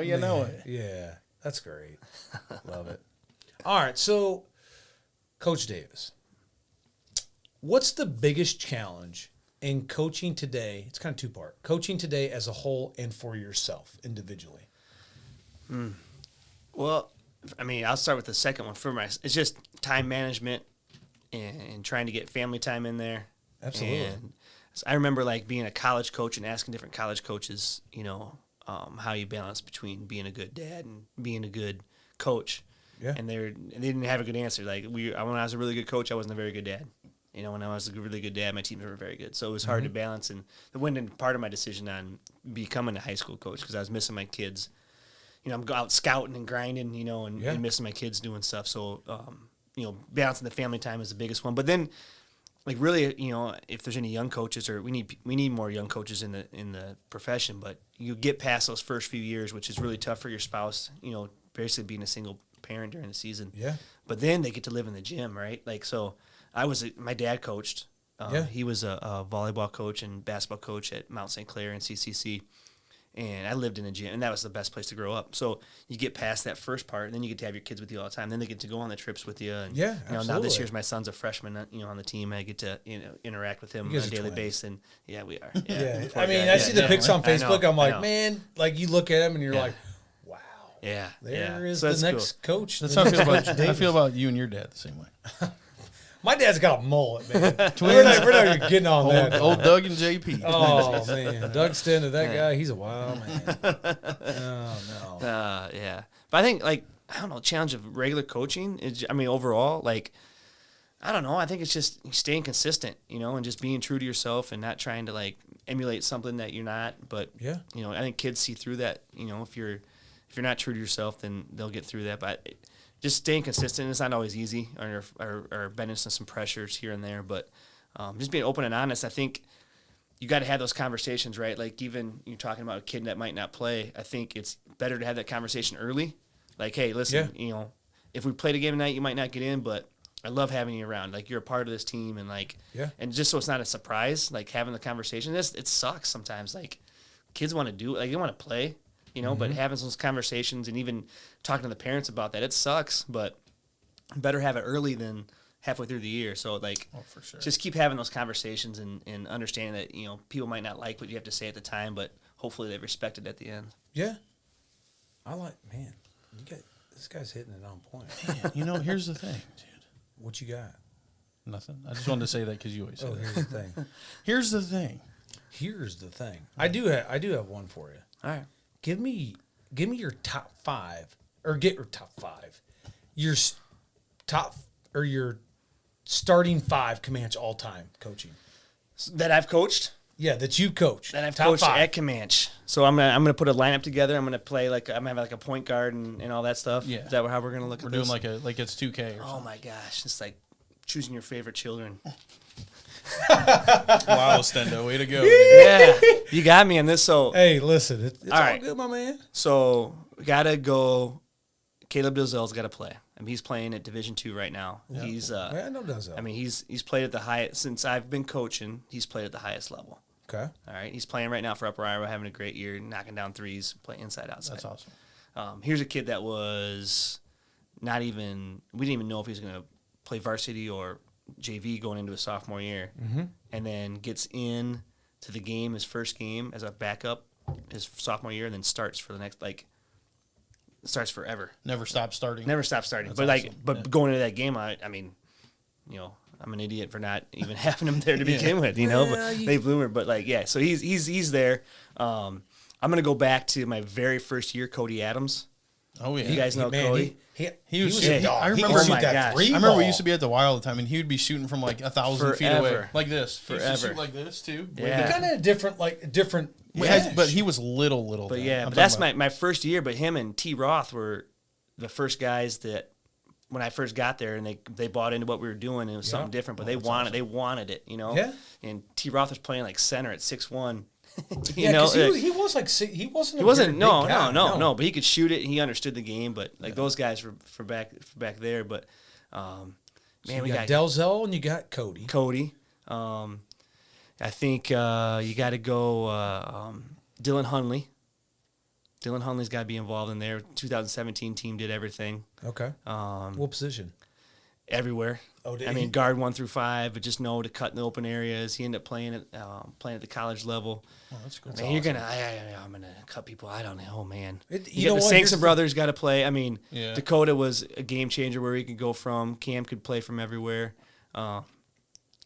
You know it. Yeah. That's great. Love it. All right, so Coach Davis, what's the biggest challenge in coaching today? It's kind of two-part. Coaching today as a whole and for yourself individually. Well, I mean, I'll start with the second one. It's just time management and trying to get family time in there. Absolutely. And I remember like being a college coach and asking different college coaches, how you balance between being a good dad and being a good coach. Yeah. And they didn't have a good answer. Like when I was a really good coach, I wasn't a very good dad. When I was a really good dad, my teams were very good. So it was hard to balance. And it went in part of my decision on becoming a high school coach because I was missing my kids. I'm out scouting and grinding, and missing my kids doing stuff. So, balancing the family time is the biggest one. But then, like really, if there's any young coaches, or we need more young coaches in the profession. But you get past those first few years, which is really tough for your spouse. Basically being a single parent during the season. Yeah. But then they get to live in the gym, right? Like so, my dad coached. He was a volleyball coach and basketball coach at Mount St. Clair and CCC. And I lived in a gym, and that was the best place to grow up. So you get past that first part, and then you get to have your kids with you all the time. Then they get to go on the trips with you. And, Yeah, now this absolutely. year's my son's a freshman, on the team. I get to interact with him You on guys a are daily twins. basis. And yeah, we are. Yeah. Poor I mean, guy. I see the pics on I know, Facebook. I'm I like, know. man, like you look at him and you're Yeah. like, wow. Yeah, There is So the that's next cool. coach. That's the how I next feel about Coach I Davis. feel about you and your dad the same way. My dad's got a mullet, man. we're not even getting on that. Old Doug and JP. Oh man, Doug Stenda, that guy, he's a wild man. Oh no. Yeah. But I think, like, I don't know, challenge of regular coaching is, overall, like, I don't know. I think it's just staying consistent, and just being true to yourself and not trying to, like, emulate something that you're not. But, Yeah. I think kids see through that. If you're not true to yourself, then they'll get through that. But just staying consistent, it's not always easy or bending some pressures here and there. But just being open and honest, I think, you got to have those conversations, right? Like even you're talking about a kid that might not play. I think it's better to have that conversation early. Like, hey, listen, if we played a game tonight, you might not get in, but I love having you around. Like, you're a part of this team, and and just so it's not a surprise, like having the conversation. It sucks sometimes. Like, kids want to do it, like they want to play, but having those conversations and even talking to the parents about that, it sucks. But better have it early than halfway through the year. So for sure. Just keep having those conversations and understanding that people might not like what you have to say at the time, but hopefully they respect it at the end. Yeah, man. This guy's hitting it on point. Man, here's the thing, dude. What you got? Nothing. I just wanted to say that because you always say that. Here's the thing. Here's the thing. Here's the thing. I do have one for you. All right. Give me your top 5, or get your top 5. Your top or your starting 5 Comanche all time coaching That I've coached. Yeah, that you coached. That I've top coached 5. at Comanche. So I'm gonna put a lineup together. I'm gonna play I'm gonna have like a point guard and all that stuff. Yeah. Is that how we're gonna look We're at doing this? like it's 2K or Oh something. my gosh, it's like choosing your favorite children. Wow, Stendo, way to go. Yeah, you got me in this. So Hey, listen, it's all right. good, my man. So we gotta go. Caleb Dozell's got to play. I mean, he's playing at Division II right now. Yeah. He's I know Dozell. I mean, he's played at the highest since I've been coaching. He's played at the highest level. Okay. All right, he's playing right now for Upper Iowa, having a great year, knocking down threes, playing inside outside. That's awesome. Here's a kid that was not even. We didn't even know if he was going to play varsity or JV going into his sophomore year, and then gets in to the game, his first game as a backup, his sophomore year, and then starts for the next starts forever. Never stop starting. Never stop starting. That's But awesome. going into that game, I mean, I'm an idiot for not even having him there to begin with, but they bloomer. But so he's there. I'm gonna go back to my very first year, Cody Adams. Oh yeah, You guys know Cody? He was yeah, a dog. I remember- He could Oh shoot my that gosh. three I remember ball. we used to be at the Y all the time, and he would be shooting from like 1,000 feet away, Forever. like this. He used to Forever. shoot like this too. Yeah. kind of different. But he was little. But then. I'm but that's talking my first year. But him and T. Roth were the first guys that when I first got there, and they bought into what we were doing. And it was something different, but they wanted it, Yeah. And T. Roth was playing like center at 6'1". Yeah, because he was like he wasn't. He wasn't. a No, big guy, no. But he could shoot it. He understood the game. But those guys were for back there. But man, You we got got Delzell and you got Cody. I think you got to go Dylan Hunley. Dylan Hunley's got to be involved in there. 2017 team did everything. Okay. What position? Everywhere. Oh, did I he? mean, guard 1 through 5, but just know to cut in the open areas. He ended up playing at the college level. Oh, that's cool. Man, you're gonna. I'm gonna cut people. I don't know. Oh man, You you know got the what? Sankson Here's brothers got to play. I mean, Yeah. Dakota was a game changer where he could go from. Cam could play from everywhere.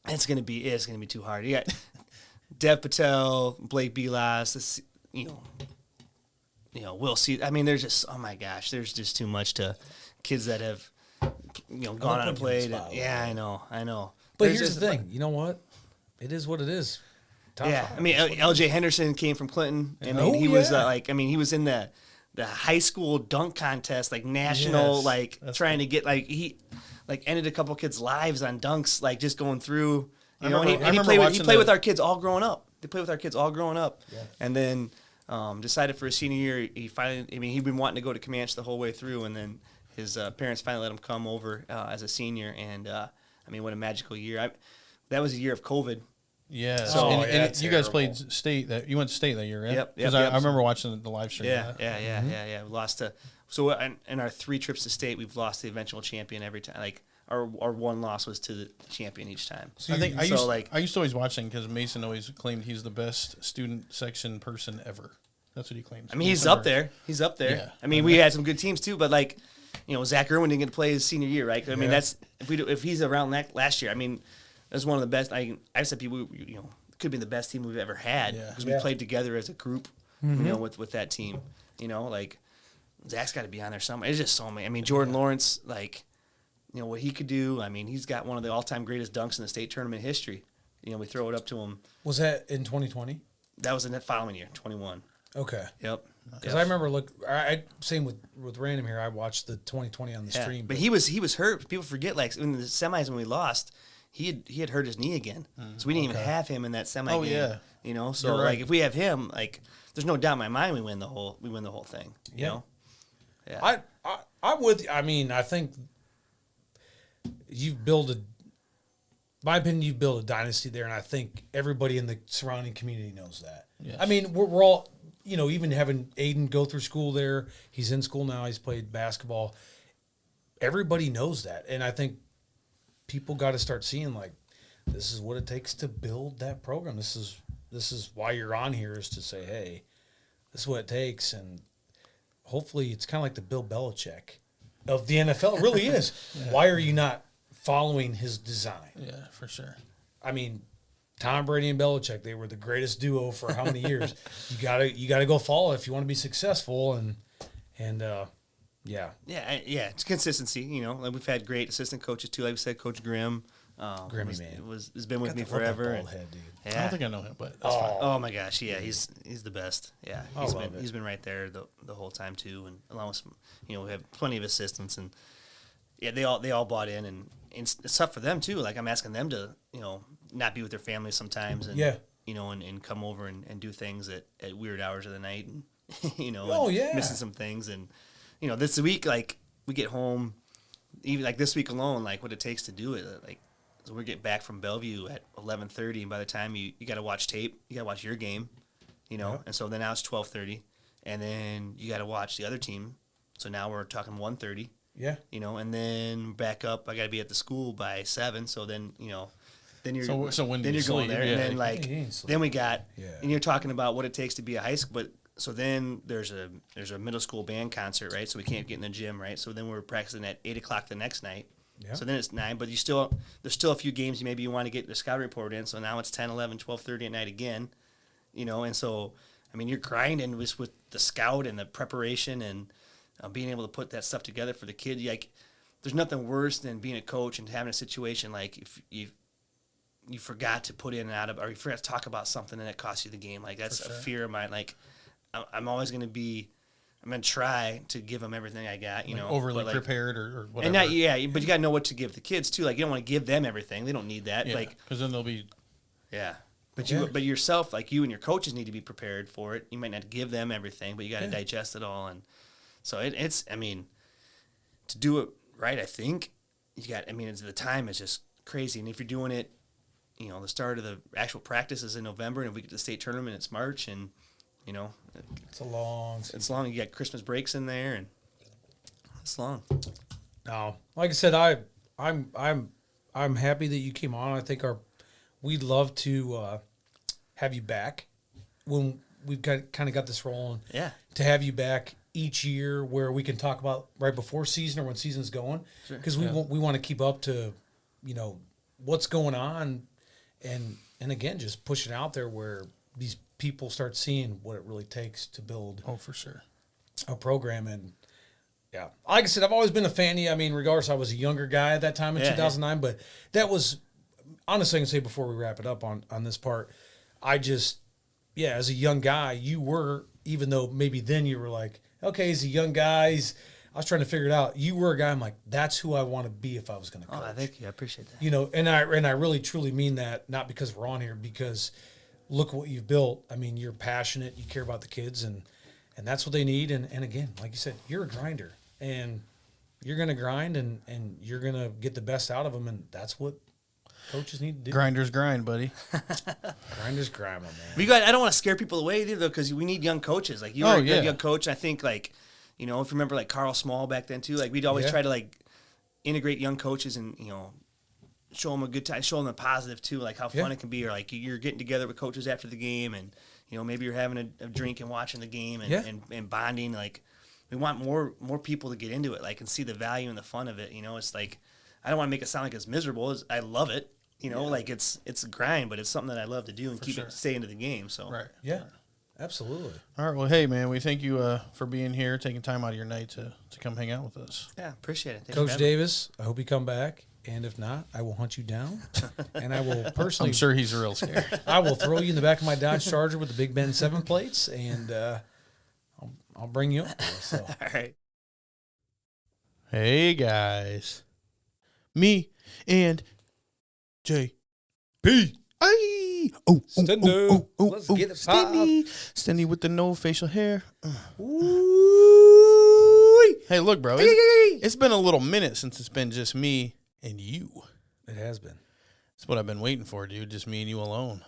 It's gonna be too hard. You got Dev Patel, Blake Belas. We'll see. I mean, there's just oh my gosh, there's just too much to kids that have gone on and played. Yeah, I know. But There's here's just- the thing. You know what? It is what it is. Top Yeah, 5. I mean, LJ Henderson came from Clinton. I mean, Oh, he was yeah. he was in the high school dunk contest, like national, Yes, that's trying to get he ended a couple kids' lives on dunks, like just going through. I And he remember played watching with our kids all growing up. They played with our kids all growing up, Yeah. and then decided for his senior year, he finally. I mean, he'd been wanting to go to Comanche the whole way through, and then his parents finally let him come over as a senior, and I mean, what a magical year! That was a year of COVID. Yeah. So- and, Oh, and yeah, you guys terrible. played state you went to state that year, right? Yep, Because yep. I remember watching the live stream. Yeah, of that. yeah. We lost to in our 3 trips to state, we've lost the eventual champion every time. Like our one loss was to the champion each time. I think I So, used to always watch him because Mason always claimed he's the best student section person ever. That's what he claims. I mean, he's up there. He's up there. Yeah. I mean, we had some good teams too, but Zach Irwin didn't get to play his senior year, right? I mean, Yeah. that's if he's around last year. I mean, that's one of the best. I've said people, could be the best team we've ever had Yeah. because Yeah. we played together as a group, with that team. Zach's got to be on there somewhere. It's just so many. I mean, Jordan Lawrence, what he could do. I mean, he's got one of the all-time greatest dunks in the state tournament history. We throw it up to him. Was that in 2020? That was in the following year, 21. Okay. Yep. Because I remember same with Random here. I watched the 2020 on the Yeah. stream. But he was hurt. People forget, in the semis when we lost, he had hurt his knee again, so we didn't even have him in that semi. Oh, game. yeah. You know, so You're right. like if we have him, like there's no doubt in my mind we win the whole thing. You Yeah. know? Yeah. I'm with you. I mean, I think you've built my opinion, you've built a dynasty there, and I think everybody in the surrounding community knows that. Yes. I mean, we're all, you know, even having Aiden go through school there, he's in school now, he's played basketball. Everybody knows that, and I think people got to start seeing, like, this is what it takes to build that program. This is why you're on here, is to say, hey, this is what it takes, and hopefully it's kind of like the Bill Belichick of the NFL. It really is. Yeah. Why are you not following his design? Yeah, for sure. I mean, Tom Brady and Belichick, they were the greatest duo for how many years? You gotta go follow if you want to be successful, and yeah. Yeah, it's consistency. You know, like we've had great assistant coaches too. Like we said, Coach Grimm. Grimmy has been with me Got the forever. bald head, dude. I Yeah. don't think I know him, but that's fine. Oh my gosh, yeah, he's the best. Yeah, I love it. he's been right there the whole time too, and along with some, you know, we have plenty of assistants, and yeah, they all bought in, and it's tough for them too. Like I'm asking them to, you know, not be with their families sometimes, and Yeah. you know, and come over and do things at weird hours of the night, and you know, Oh, and yeah. missing some things, and you know, this week like we get home, even like this week alone, like what it takes to do it, like. So we get back from Bellevue at 11:30, and by the time you got to watch tape, you got to watch your game, you know. Yeah. And so then now it's 12:30, and then you got to watch the other team. So now we're talking 1:30, Yeah. you know, and then back up. I got to be at the school by 7. So then you know, then you're So when do then you you're going sleep? there, Yeah. and then like Yeah, you ain't sleep. then we got Yeah. and you're talking about what it takes to be a high school, but. So then there's a middle school band concert, right? So we can't get in the gym, right? So then we're practicing at 8:00 the next night. Yeah. So then it's 9, but there's still a few games maybe you want to get the scout report in. So now it's 10, 11, 12:30 at night again, you know. And so, I mean, you're grinding with the scout and the preparation and being able to put that stuff together for the kid. Like, there's nothing worse than being a coach and having a situation like if you forgot to put in and out of, or you forgot to talk about something and it costs you the game. Like that's a fear of mine. Like I'm always going to be. I'm gonna try to give them everything I got, you Like know, overly but, like, prepared or whatever. and not but you gotta know what to give the kids too. Like you don't want to give them everything; they don't need that. Yeah, Like because then they'll be. yeah, but Yeah. but yourself, like you and your coaches need to be prepared for it. You might not give them everything, but you got to digest it all, and so it's. I mean, to do it right, I think you got. I mean, the time is just crazy, and if you're doing it, you know, the start of the actual practice is in November, and if we get to the state tournament, it's March, and you know, It's a long. it's long. You got Christmas breaks in there, and it's long. No, like I said, I'm happy that you came on. I think we'd love to have you back when we've kind of got this rolling. Yeah. To have you back each year, where we can talk about right before season or when season's going, because we want to keep up to, you know, what's going on, and again just push it out there where these people start seeing what it really takes to build Oh, for sure. a program. And yeah, like I said, I've always been a fan of you. I mean, regardless, I was a younger guy at that time in 2009, but that was, honestly, I can say before we wrap it up on this part, I just, as a young guy, you were, even though maybe then you were like, okay, he's a young guy, I was trying to figure it out. You were a guy, I'm like, that's who I want to be if I was going to coach. Oh, thank you. I appreciate that. You know, and I really truly mean that, not because we're on here, because look what you've built. I mean, you're passionate, you care about the kids, and that's what they need. And again, like you said, you're a grinder, and you're going to grind, and you're going to get the best out of them, and that's what coaches need to do. Grinders grind, buddy. Grinders grind, my man. I don't want to scare people away either, though, because we need young coaches. Like, you were a good young coach. I think, like, you know, if you remember, like, Carl Small back then, too, like, we'd always try to, like, integrate young coaches and, you know, show them a good time, show them the positive, too, like how fun it can be, or, like, you're getting together with coaches after the game, and, you know, maybe you're having a drink and watching the game and bonding. Like, we want more people to get into it, like, and see the value and the fun of it. You know, it's like, I don't want to make it sound like it's miserable. I love it. You know, like, it's a grind, but it's something that I love to do and stay into the game. So Right. Yeah, absolutely. All right. Well, hey, man, we thank you for being here, taking time out of your night to come hang out with us. yeah, appreciate it. Thank you Coach for having me. Davis, I hope you come back. And if not, I will hunt you down, and I will personally. I'm sure he's real scared. I will throw you in the back of my Dodge Charger with the Big Ben 7 plates, and I'll bring you up there. So. All right. Hey, guys. Me and JP. Hey. Stendo. Let's get it Stendy. Stendy with the no facial hair. Hey, look, bro. It's been a little minute since it's been just me and you. It has been. That's what I've been waiting for, dude. Just me and you alone.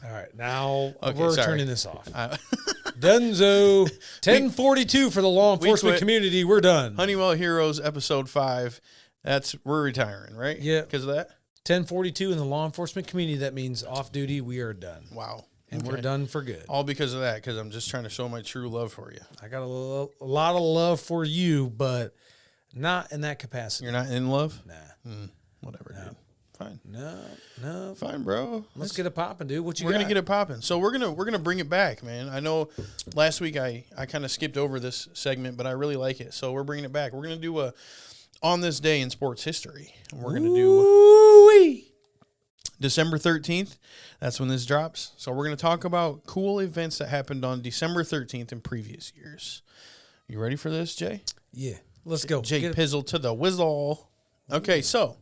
All right, now Okay, we're sorry. turning this off. Dunzo. 1042 for the law enforcement quit. community. We're done. Honeywell Heroes episode 5. We're retiring, right? Yeah. Because of that? 1042 in the law enforcement community. That means off duty. We are done. Wow. And we're done for good. All because of that, because I'm just trying to show my true love for you. I got a lot of love for you, but not in that capacity. You're not in love? Nah. Whatever, dude. Fine. No. Fine, bro. Let's get it popping, dude. What you We're got? gonna get it popping. So we're gonna bring it back, man. I know last week I kind of skipped over this segment, but I really like it. So we're bringing it back. We're gonna do a on this day in sports history. We're gonna do December 13th. That's when this drops. So we're gonna talk about cool events that happened on December 13th in previous years. You ready for this, Jay? Yeah. Let's go. Jay Pizzle to the Whizzle. Okay, so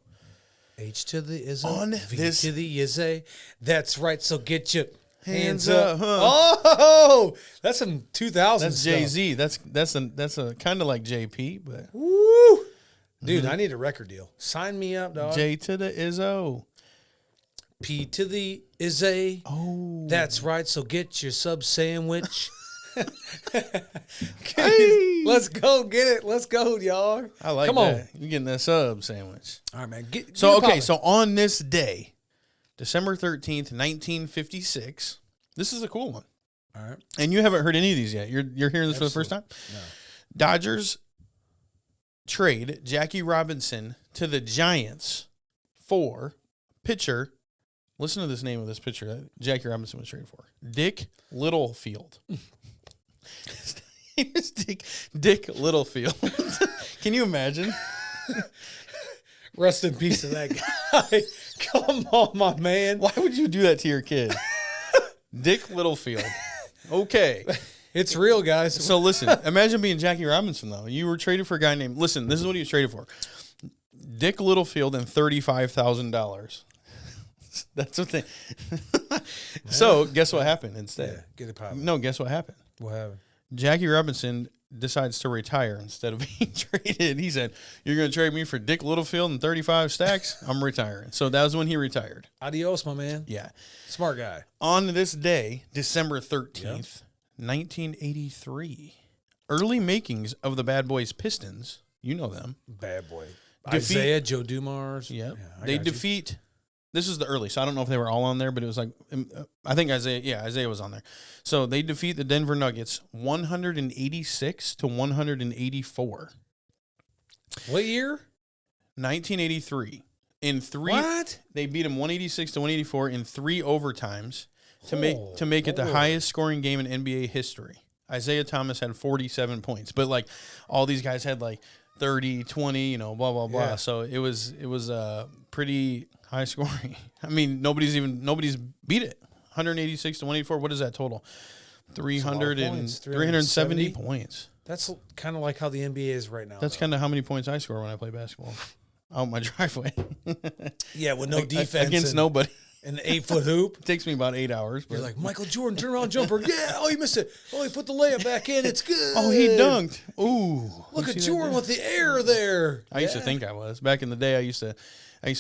H to the is On V this- to the is a. That's right. So get your Hands hands up, up. huh? Oh, that's some 2000. that's Jay-Z. That's a kind of like JP, but Woo, dude, I need a record deal. Sign me up, dog. J to the Izzo. P to the is a. Oh, That's right. So get your sub sandwich. Hey. Let's go get it. Let's go, y'all. I like Come that. on. You getting that sub sandwich? All right, man. Get So it okay, poppin'. so on this day, December 13th, 1956. This is a cool one. All right. And you haven't heard any of these yet. You're hearing this for the first time? No. Dodgers trade Jackie Robinson to the Giants for pitcher. Listen to this name of this pitcher that Jackie Robinson was traded for. Dick Littlefield. His name is Dick Littlefield. Can you imagine? Rest in peace to that guy. Come on, my man. Why would you do that to your kid? Dick Littlefield. Okay. It's real, guys. So listen, imagine being Jackie Robinson, though. You were traded for a guy named, listen, this is what he was traded for. Dick Littlefield and $35,000. That's what they. So guess what happened instead? Yeah, get it poppin'. No, guess what happened? What happened? Jackie Robinson decides to retire instead of being traded. He said, "You're going to trade me for Dick Littlefield and 35 stacks? I'm retiring." So that was when he retired. Adios, my man. Yeah. Smart guy. On this day, December 13th, 1983, early makings of the Bad Boys Pistons, you know them. Bad boy. Defeat- Isaiah, Joe Dumars. Yep. I They got you. defeat. This is the early, so I don't know if they were all on there, but it was like, I think Isaiah. Yeah, Isaiah was on there. So they defeat the Denver Nuggets 186 to 184. What year? 1983. In three, What? they beat them 186 to 184 in 3 overtimes to make it the Lord. highest scoring game in NBA history. Isaiah Thomas had 47 points, but like all these guys had like 30, 20, blah blah blah. Yeah. So it was pretty high scoring. I mean, nobody's beat it. 186 to 184. What is that total? 370 points. That's kind of like how the NBA is right now. That's kind of how many points I score when I play basketball out my driveway. yeah, with no defense against nobody. and the 8-foot hoop. It takes me about 8 hours. But You're like, Michael Jordan, turn around jumper. Yeah. Oh, you missed it. Oh, he put the layup back in. It's good. oh, he dunked. Ooh, Look You at see that Jordan there? with the air there. I used to Yeah. think I was. Back in the day, I used to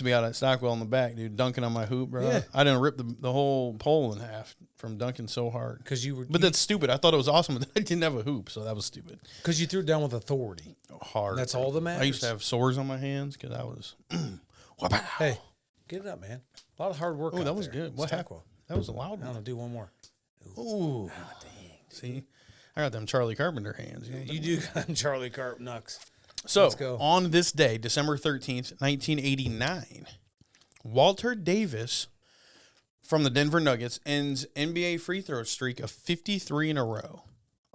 be out at Stockwell in the back, dude, dunking on my hoop, bro. Yeah. I didn't rip the whole pole in half from dunking so hard. Because you were, But that's stupid. I thought it was awesome, but I didn't have a hoop, so that was stupid. because you threw it down with authority. Hard. That's all that I used matters. to have sores on my hands because I was. Hey, get it up, man. A lot of hard work. Oh, out that was there. good. What happened? Stockwell. That was a loud I don't one. know. Do one more. Ooh. See, I got them Charlie Carpenter hands. You know You do got Charlie Carp Nux. So, Let's go. on this day, December 13th, 1989, Walter Davis from the Denver Nuggets ends NBA free throw streak of 53 in a row.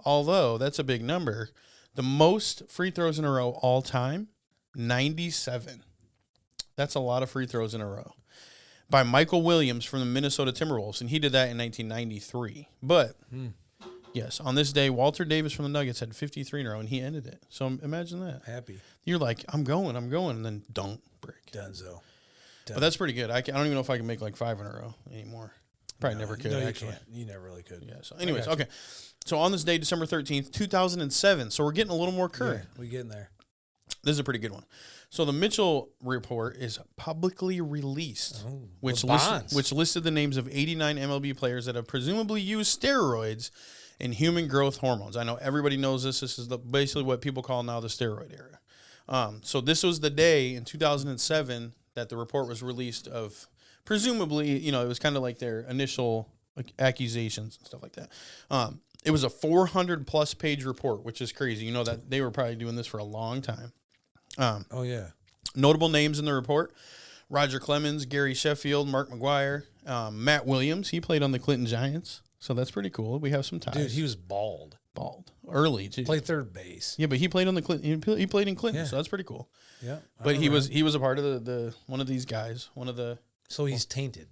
Although that's a big number, the most free throws in a row all time, 97. That's a lot of free throws in a row. By Michael Williams from the Minnesota Timberwolves, and he did that in 1993. But, yes, on this day, Walter Davis from the Nuggets had 53 in a row, and he ended it. So imagine that. Happy. You're like, I'm going, and then dunk, brick. Dunzo. But that's pretty good. I don't even know if I can make like 5 in a row anymore. Probably never could, no, actually. You can't. You never really could. Yeah. So, anyways, okay. So on this day, December 13th, 2007. So we're getting a little more current. Yeah, we getting there. This is a pretty good one. So the Mitchell report is publicly released, which listed the names of 89 MLB players that have presumably used steroids and human growth hormones. I know everybody knows this. This is basically what people call now the steroid era. So this was the day in 2007 that the report was released of presumably, it was kind of like their initial accusations and stuff like that. It was a 400-plus page report, which is crazy. You know that they were probably doing this for a long time. Oh, yeah. Notable names in the report: Roger Clemens, Gary Sheffield, Mark McGwire, Matt Williams. He played on the Clinton Giants, so that's pretty cool. We have some ties. Dude, he was bald. Early, too. Played third base. Yeah, but he played on the Clinton. He played in Clinton, so that's pretty cool. Yeah. But he was a part of the one of these guys, one of the. So he's tainted.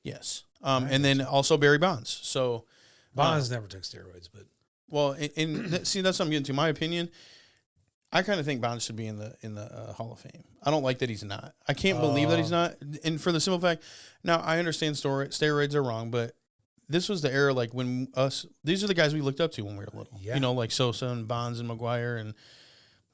Yes. And then also Barry Bonds. So Bonds never took steroids, but see, that's what I'm getting to. My opinion, I kind of think Bonds should be in the Hall of Fame. I don't like that he's not. I can't believe that he's not. And for the simple fact, now I understand steroids are wrong, but this was the era like when these are the guys we looked up to when we were little. Yeah. Like Sosa and Bonds and McGwire and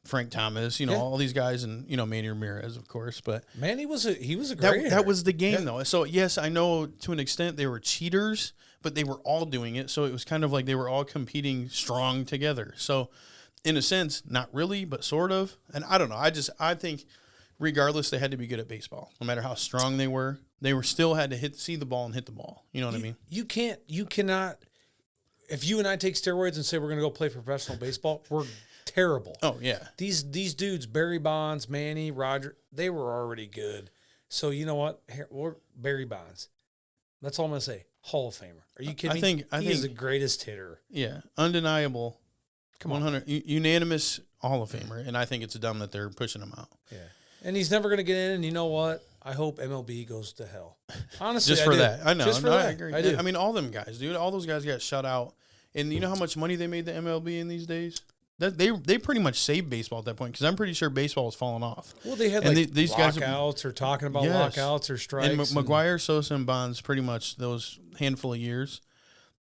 Frank Thomas, all these guys, and Manny Ramirez, of course. But Manny was a great. That was the game though. So yes, I know to an extent they were cheaters, but they were all doing it. So it was kind of like they were all competing strong together. So in a sense, not really, but sort of. And I don't know. I think regardless, they had to be good at baseball. No matter how strong they were still had to see the ball and hit the ball. You know what I mean? You cannot. If you and I take steroids and say we're going to go play professional baseball, we're terrible. Oh yeah. These dudes, Barry Bonds, Manny, Roger, they were already good. So you know what? We're Barry Bonds. That's all I'm going to say. Hall of Famer. Are you kidding me? I think he's the greatest hitter. Yeah, undeniable. Come on. 100 unanimous Hall of Famer, and I think it's dumb that they're pushing him out. Yeah. And he's never going to get in, and you know what? I hope MLB goes to hell. Honestly, just for that. I know. Just for that. I agree. I do. I mean, all them guys, dude. All those guys got shut out. And you know how much money they made the MLB in these days? They pretty much saved baseball at that point because I'm pretty sure baseball was falling off. Well, they had these lockouts or talking about lockouts or strikes. And McGwire, Sosa, and Bonds, pretty much those handful of years,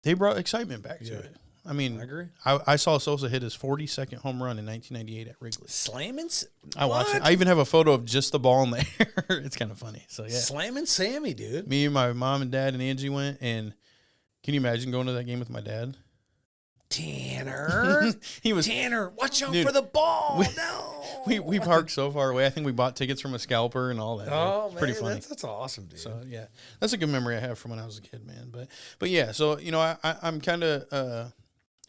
they brought excitement back to it. I mean, I agree. I saw Sosa hit his 42nd home run in 1998 at Wrigley. Slamming? I watched it. I even have a photo of just the ball in the air. It's kind of funny. So yeah, slamming Sammy, dude. Me and my mom and dad and Angie went, and can you imagine going to that game with my dad? Tanner, Tanner, watch out for the ball. We parked so far away. I think we bought tickets from a scalper and all that. Oh, man, pretty funny. That's awesome, dude. So yeah, that's a good memory I have from when I was a kid, man. But yeah, so I'm kind of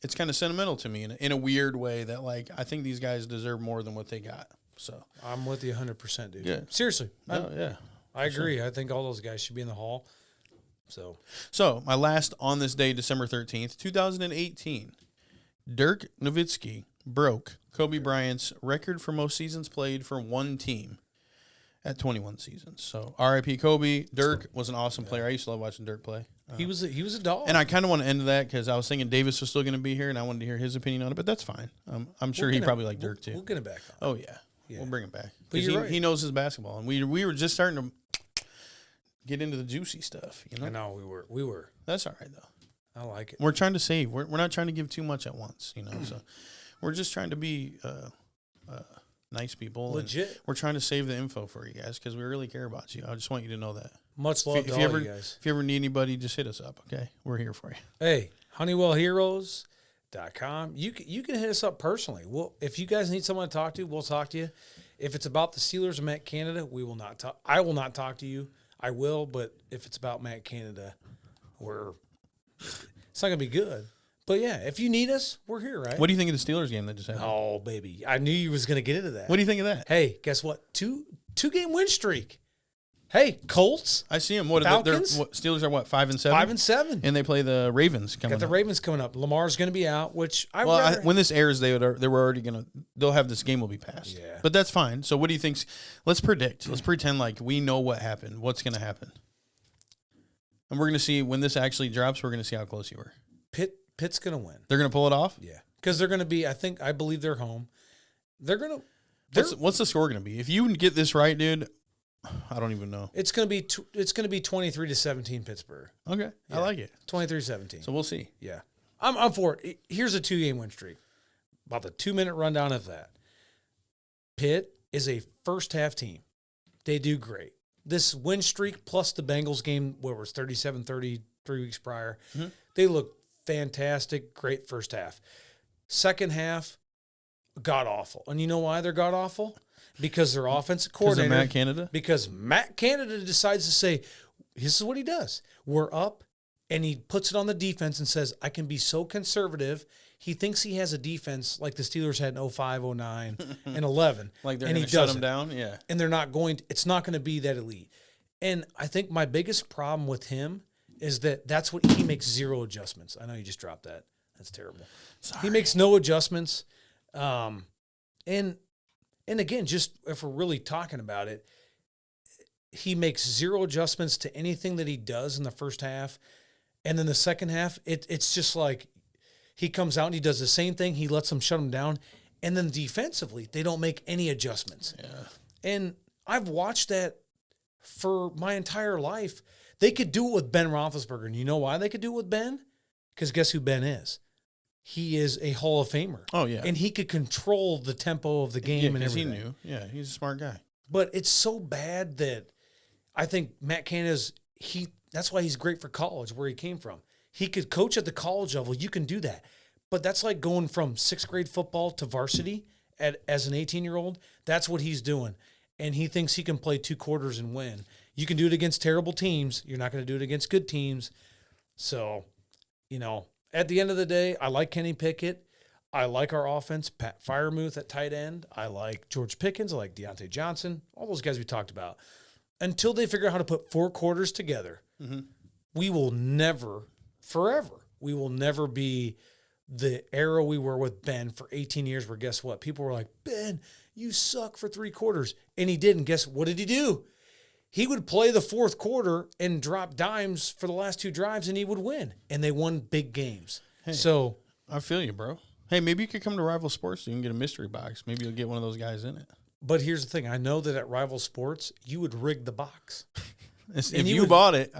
it's kind of sentimental to me in a weird way that like I think these guys deserve more than what they got. So I'm with you 100%, dude. Yeah, seriously. Yeah, I agree. Sure. I think all those guys should be in the Hall. So my last on this day, December 13th, 2018, Dirk Nowitzki broke Kobe Bryant's record for most seasons played for one team at 21 seasons. So R.I.P. Kobe. Dirk was an awesome player. I used to love watching Dirk play. He was a dog. And I kind of want to end that because I was thinking Davis was still going to be here, and I wanted to hear his opinion on it, but that's fine. I'm sure he probably liked Dirk, too. We'll get him back on. Oh, yeah. We'll bring him back. But you're right. He knows his basketball, and we were just starting to get into the juicy stuff. I know we were. That's all right, though. I like it. We're trying to save. We're not trying to give too much at once, So we're just trying to be nice people. Legit. We're trying to save the info for you guys because we really care about you. I just want you to know that. Much love to all you guys. If you ever need anybody, just hit us up, okay? We're here for you. Hey, HoneywellHeroes.com. You can hit us up personally. If you guys need someone to talk to, we'll talk to you. If it's about the Steelers or Matt Canada, we will not talk. I will not talk to you. I will, but if it's about Matt Canada, it's not going to be good. But, yeah, if you need us, we're here, right? What do you think of the Steelers game that just happened? Oh, baby. I knew you was going to get into that. What do you think of that? Hey, guess what? Two-game win streak. Hey, Colts. I see them. Falcons? Steelers are what, 5-7? 5-7. And they play the Ravens coming up. Got the Ravens coming up. Lamar's going to be out, which when this airs, they were already going to – they'll have this game will be passed. Yeah. But that's fine. So what do you think? Let's predict. Let's pretend like we know what happened. What's going to happen? And we're going to see when this actually drops, we're going to see how close you were. Pitt's going to win. They're going to pull it off? Yeah. Because they're going to be – I believe they're home. They're going to – What's the score going to be? If you get this right, dude, I don't even know. It's gonna be 23-17 Pittsburgh. Okay, Yeah. I like it. 23-17. So we'll see. Yeah, I'm for it. Here's a 2-game win streak. About the 2-minute rundown of that. Pitt is a first half team. They do great. This win streak plus the Bengals game, where it was 37-30 3 weeks prior, they look fantastic. Great first half. Second half, god awful. And you know why they're god awful? Because their offensive coordinator. Because of Matt Canada? Because Matt Canada decides to say, this is what he does. We're up, and he puts it on the defense and says, I can be so conservative. He thinks he has a defense like the Steelers had in 05, 09, and 11. Like they're and going he to shut doesn't. them down? Yeah. And they're not going to, it's not going to be that elite. And I think my biggest problem with him is that that's what he makes zero adjustments. I know you just dropped that. That's terrible. Sorry. He makes no adjustments. And again, just if we're really talking about it, he makes zero adjustments to anything that he does in the first half. And then the second half, it's just like he comes out and he does the same thing. He lets them shut him down. And then defensively, they don't make any adjustments. Yeah. And I've watched that for my entire life. They could do it with Ben Roethlisberger. And you know why they could do it with Ben? Because guess who Ben is? He is a Hall of Famer. Oh, yeah. And he could control the tempo of the game and everything. He knew. Yeah, he's a smart guy. But it's so bad that I think Matt Canada's, that's why he's great for college, where he came from. He could coach at the college level. You can do that. But that's like going from 6th grade football to varsity as an 18-year-old. That's what he's doing. And he thinks he can play 2 quarters and win. You can do it against terrible teams. You're not going to do it against good teams. So, at the end of the day, I like Kenny Pickett. I like our offense. Pat Freiermuth at tight end. I like George Pickens. I like Deontay Johnson. All those guys we talked about. Until they figure out how to put 4 quarters together, we will never, forever, we will never be the era we were with Ben for 18 years, where guess what? People were like, Ben, you suck for 3 quarters. And he didn't. Guess what did he do? He would play the 4th quarter and drop dimes for the last 2 drives, and he would win. And they won big games. Hey, so I feel you, bro. Hey, maybe you could come to Rival Sports so you can get a mystery box. Maybe you'll get one of those guys in it. But here's the thing. I know that at Rival Sports, you would rig the box. If you bought it,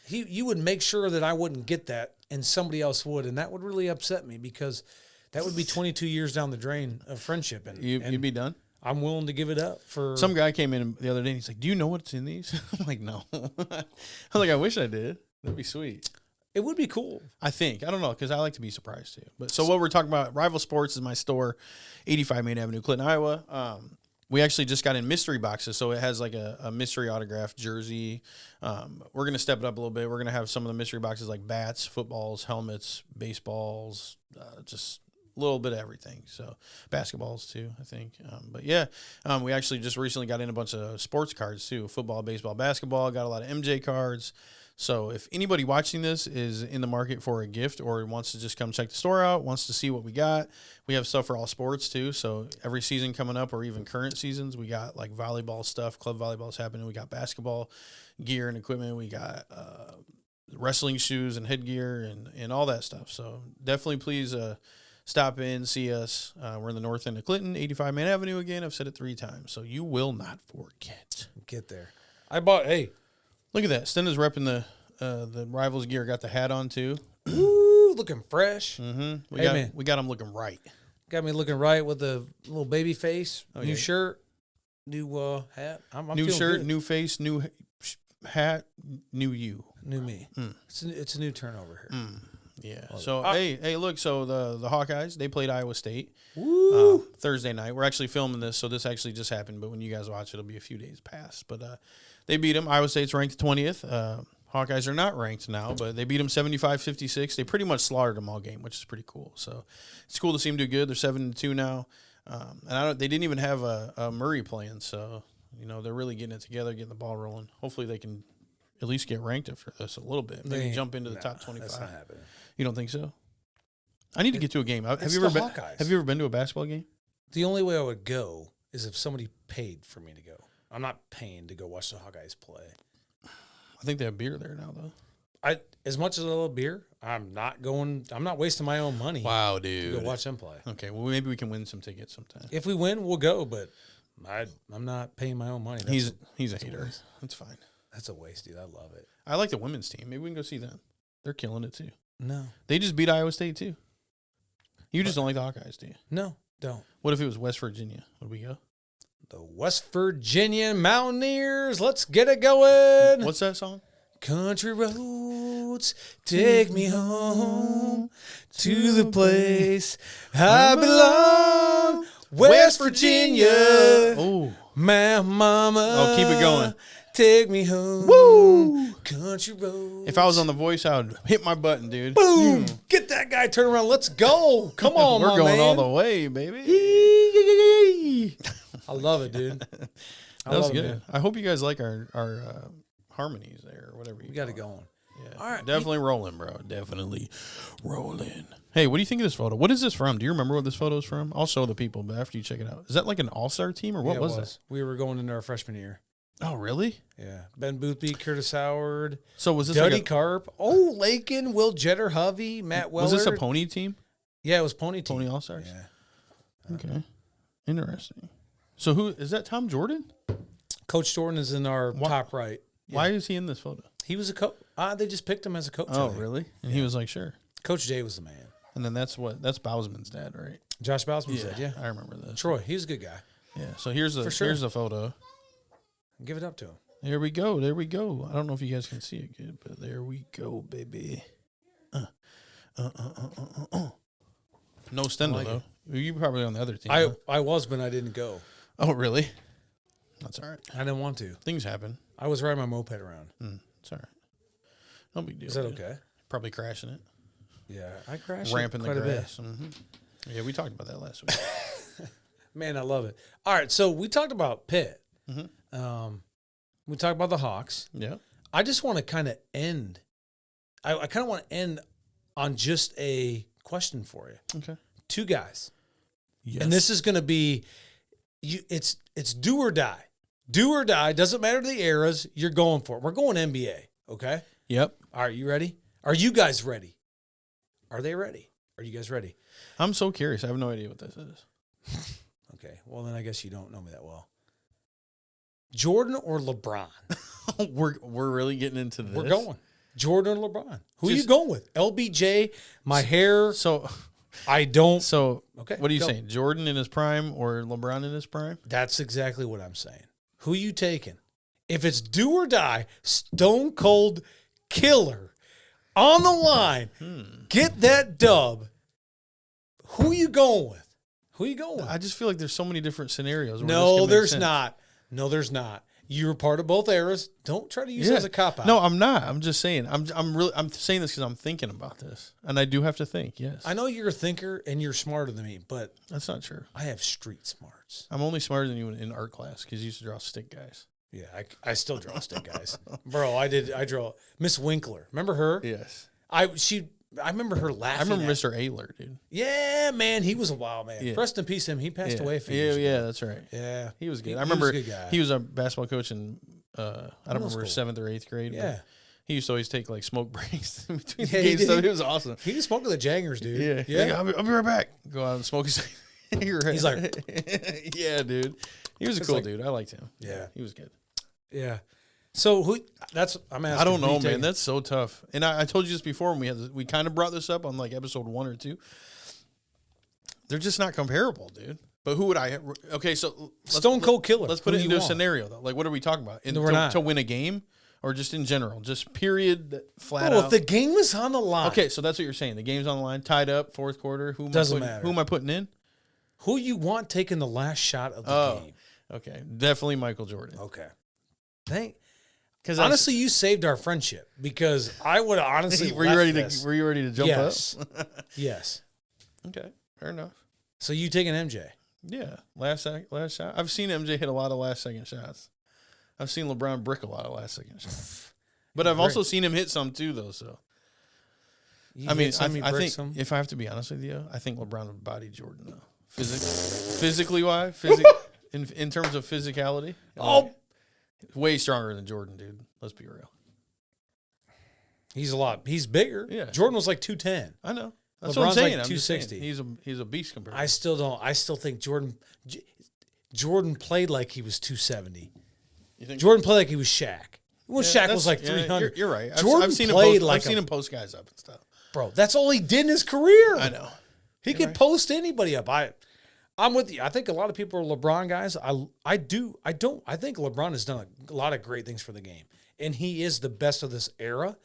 You would make sure that I wouldn't get that and somebody else would. And that would really upset me, because that would be 22 years down the drain of friendship. And you'd be done. I'm willing to give it up for Some guy came in the other day and he's like, do you know what's in these? I'm like, no. I'm like, I wish I did. That'd be sweet. It would be cool. I think. I don't know, because I like to be surprised too. But so what we're talking about, Rival Sports is my store, 85 Main Avenue, Clinton, Iowa. We actually just got in mystery boxes, so it has like a mystery autographed jersey. We're going to step it up a little bit. We're going to have some of the mystery boxes like bats, footballs, helmets, baseballs, just a little bit of everything. So basketballs too, I think. But yeah, we actually just recently got in a bunch of sports cards too, football, baseball, basketball. Got a lot of MJ cards. So if anybody watching this is in the market for a gift or wants to just come check the store out, wants to see what we got, we have stuff for all sports too. So every season coming up, or even current seasons, we got like volleyball stuff, club volleyball's happening. We got basketball gear and equipment. We got wrestling shoes and headgear and all that stuff. So definitely please stop in, see us. We're in the north end of Clinton, 85 Main Avenue again. I've said it 3 times, so you will not forget. Get there. I bought, hey. Look at that. Stenda's repping the Rivals gear. Got the hat on, too. Ooh, looking fresh. Mm-hmm. Man. We got him looking right. Got me looking right with a little baby face. Okay. New shirt, new hat. I'm new feeling shirt, good. new face, new hat, new you. New me. It's a new turnover here. Yeah. So, hey, look. So the Hawkeyes, they played Iowa State Thursday night. We're actually filming this, so this actually just happened. But when you guys watch it, it'll be a few days past. But they beat them. Iowa State's ranked 20th. Hawkeyes are not ranked now, but they beat them 75-56. They pretty much slaughtered them all game, which is pretty cool. So it's cool to see them do good. They're 7-2 now. And they didn't even have a Murray playing. So, they're really getting it together, getting the ball rolling. Hopefully they can at least get ranked after this a little bit. Maybe jump into the top 25. That's not happening. You don't think so? I need to get to a game. Have you ever been to a basketball game? The only way I would go is if somebody paid for me to go. I'm not paying to go watch the Hawkeyes play. I think they have beer there now, though. As much as I love beer, I'm not wasting my own money. Wow, dude. To go watch them play. Okay, well, maybe we can win some tickets sometime. If we win, we'll go, but I'm not paying my own money. He's a hater. That's fine. That's a waste, dude. I love it. I like the women's team. Maybe we can go see them. They're killing it too. No. They just beat Iowa State too. You just don't like the Hawkeyes, do you? No, don't. What if it was West Virginia? Would we go? The West Virginia Mountaineers. Let's get it going. What's that song? Country roads, take me home to the place I belong. West Virginia. Oh. My mama. Oh, keep it going. Take me home. Woo! Country roads. If I was on The Voice, I would hit my button, dude. Boom! Get that guy. Turn around. Let's go. Come on, We're my going man. all the way, baby. I love it, dude. That was good. I hope you guys like our harmonies there or whatever. We got it going. Yeah. All right. Definitely rolling, bro. Definitely rolling. Hey, what do you think of this photo? What is this from? Do you remember what this photo is from? I'll show the people, but after you check it out. Is that like an all-star team or what was this? We were going into our freshman year. Oh, really? Yeah. Ben Boothby, Curtis Howard, So was this Duddy like Carp, Lakin, Will Jetter, Hovey, Matt Weller. was this a pony team? Yeah, it was Pony team. Pony All-Stars? Yeah. Okay. Interesting. So who is that? Tom Jordan? Coach Jordan is in our top right. Yeah. Why is he in this photo? He was a coach. They just picked him as a coach. Oh, really? And he was like, sure. Coach Jay was the man. And then that's Bousman's dad, right? Josh Bausman said, yeah. I remember this. Troy, he was a good guy. Yeah. So here's the sure. here's the photo. Give it up to him. There we go. There we go. I don't know if you guys can see it good, but there we go, baby. No Stendhal, though. You probably on the other team. I was, but I didn't go. Oh, really? That's all right. I didn't want to. Things happen. I was riding my moped around. It's all right. No big deal. Is that dude. okay? Probably crashing it. Yeah, I crashed Ramping the quite a bit. grass. Yeah, we talked about that last week. Man, I love it. All right, so we talked about Pitt. Mm-hmm. We talked about the Hawks. Yeah. I just want to kind of end. I kind of want to end on just a question for you. Okay. Two guys. Yes. And this is going to be, it's do or die. Do or die. Doesn't matter the eras. You're going for it. We're going NBA. Okay. Yep. All right. You ready? Are you guys ready? Are they ready? Are you guys ready? I'm so curious. I have no idea what this is. Okay. Well, then I guess you don't know me that well. Jordan or LeBron? We're really getting into this. We're going. Jordan or LeBron? Who are you going with? LBJ, my hair. So I don't. So Okay, what are you go. saying? Jordan in his prime or LeBron in his prime? That's exactly what I'm saying. Who you taking? If it's do or die, stone cold killer on the line, get that dub. Who you going with? Who you going with? I just feel like there's so many different scenarios. Where this No, can make there's sense. not. No, there's not. You're part of both eras. Don't try to use it as a cop out. No, I'm not. I'm just saying. I'm saying this because I'm thinking about this, and I do have to think. Yes, I know you're a thinker and you're smarter than me, but that's not true. I have street smarts. I'm only smarter than you in art class because you used to draw stick guys. Yeah, I still draw stick guys, bro. I draw Miss Winkler. Remember her? Yes, I remember her laughing. I remember at- Mr. Ayler, dude. Yeah, man, he was a wild man. Yeah. Rest in peace, him. He passed away a few years ago. Yeah, that's right. Yeah, He was good. He I remember was a good guy. he was a basketball coach in I don't remember school. 7th or 8th grade. but Yeah. he used to always take like smoke breaks in between Yeah, the he games. did. So it was awesome. He just smoked with the Jangers, dude. Yeah, yeah. Like, I'll be right back. Go out and smoke. He's like- yeah, dude. He was a It's cool like- dude. I liked him. Yeah. he was good. Yeah. So I'm asking. I don't who know, you man. taking? That's so tough. And I told you this before when we kind of brought this up on like episode 1 or 2. They're just not comparable, dude. But who would I? Okay, so Stone Cold Killer. Let's put Who it you into a want? scenario though. Like, what are we talking about? No, we're not. To win a game, or just in general, just period, flat Bro, out. if the game is on the line, Okay, so that's what you're saying. The game's on the line, tied up, 4th quarter. Doesn't matter. Who am I putting in? who you want taking the last shot of the game? Okay, definitely Michael Jordan. Okay. Thank. Because Honestly, you saved our friendship because I would have honestly. were you ready this. to? Were you ready to jump Yes. up? Yes. Okay, fair enough. So you taking MJ? Yeah, last shot. I've seen MJ hit a lot of last second shots. I've seen LeBron brick a lot of last second shots. But I've also seen him hit some too, though. So You I mean, hit some, you I brick think some? if I have to be honest with you, I think LeBron would body Jordan though. Physically wise, in terms of physicality. Oh. Way stronger than Jordan, dude. Let's be real. He's a lot. He's bigger. Yeah. Jordan was like 210. I know. That's LeBron's what I'm saying. like I'm just saying, 260. he's a beast compared. I still don't. I still think Jordan Jordan played like he was 270. You think Jordan played like he was Shaq. When Shaq was like yeah, 300. You're right. Jordan I've seen played him like I've seen him post guys up and stuff. Bro, that's all he did in his career. I know. He could post anybody up. I'm with you. I think a lot of people are LeBron guys. I think LeBron has done a lot of great things for the game. And he is the best of this era.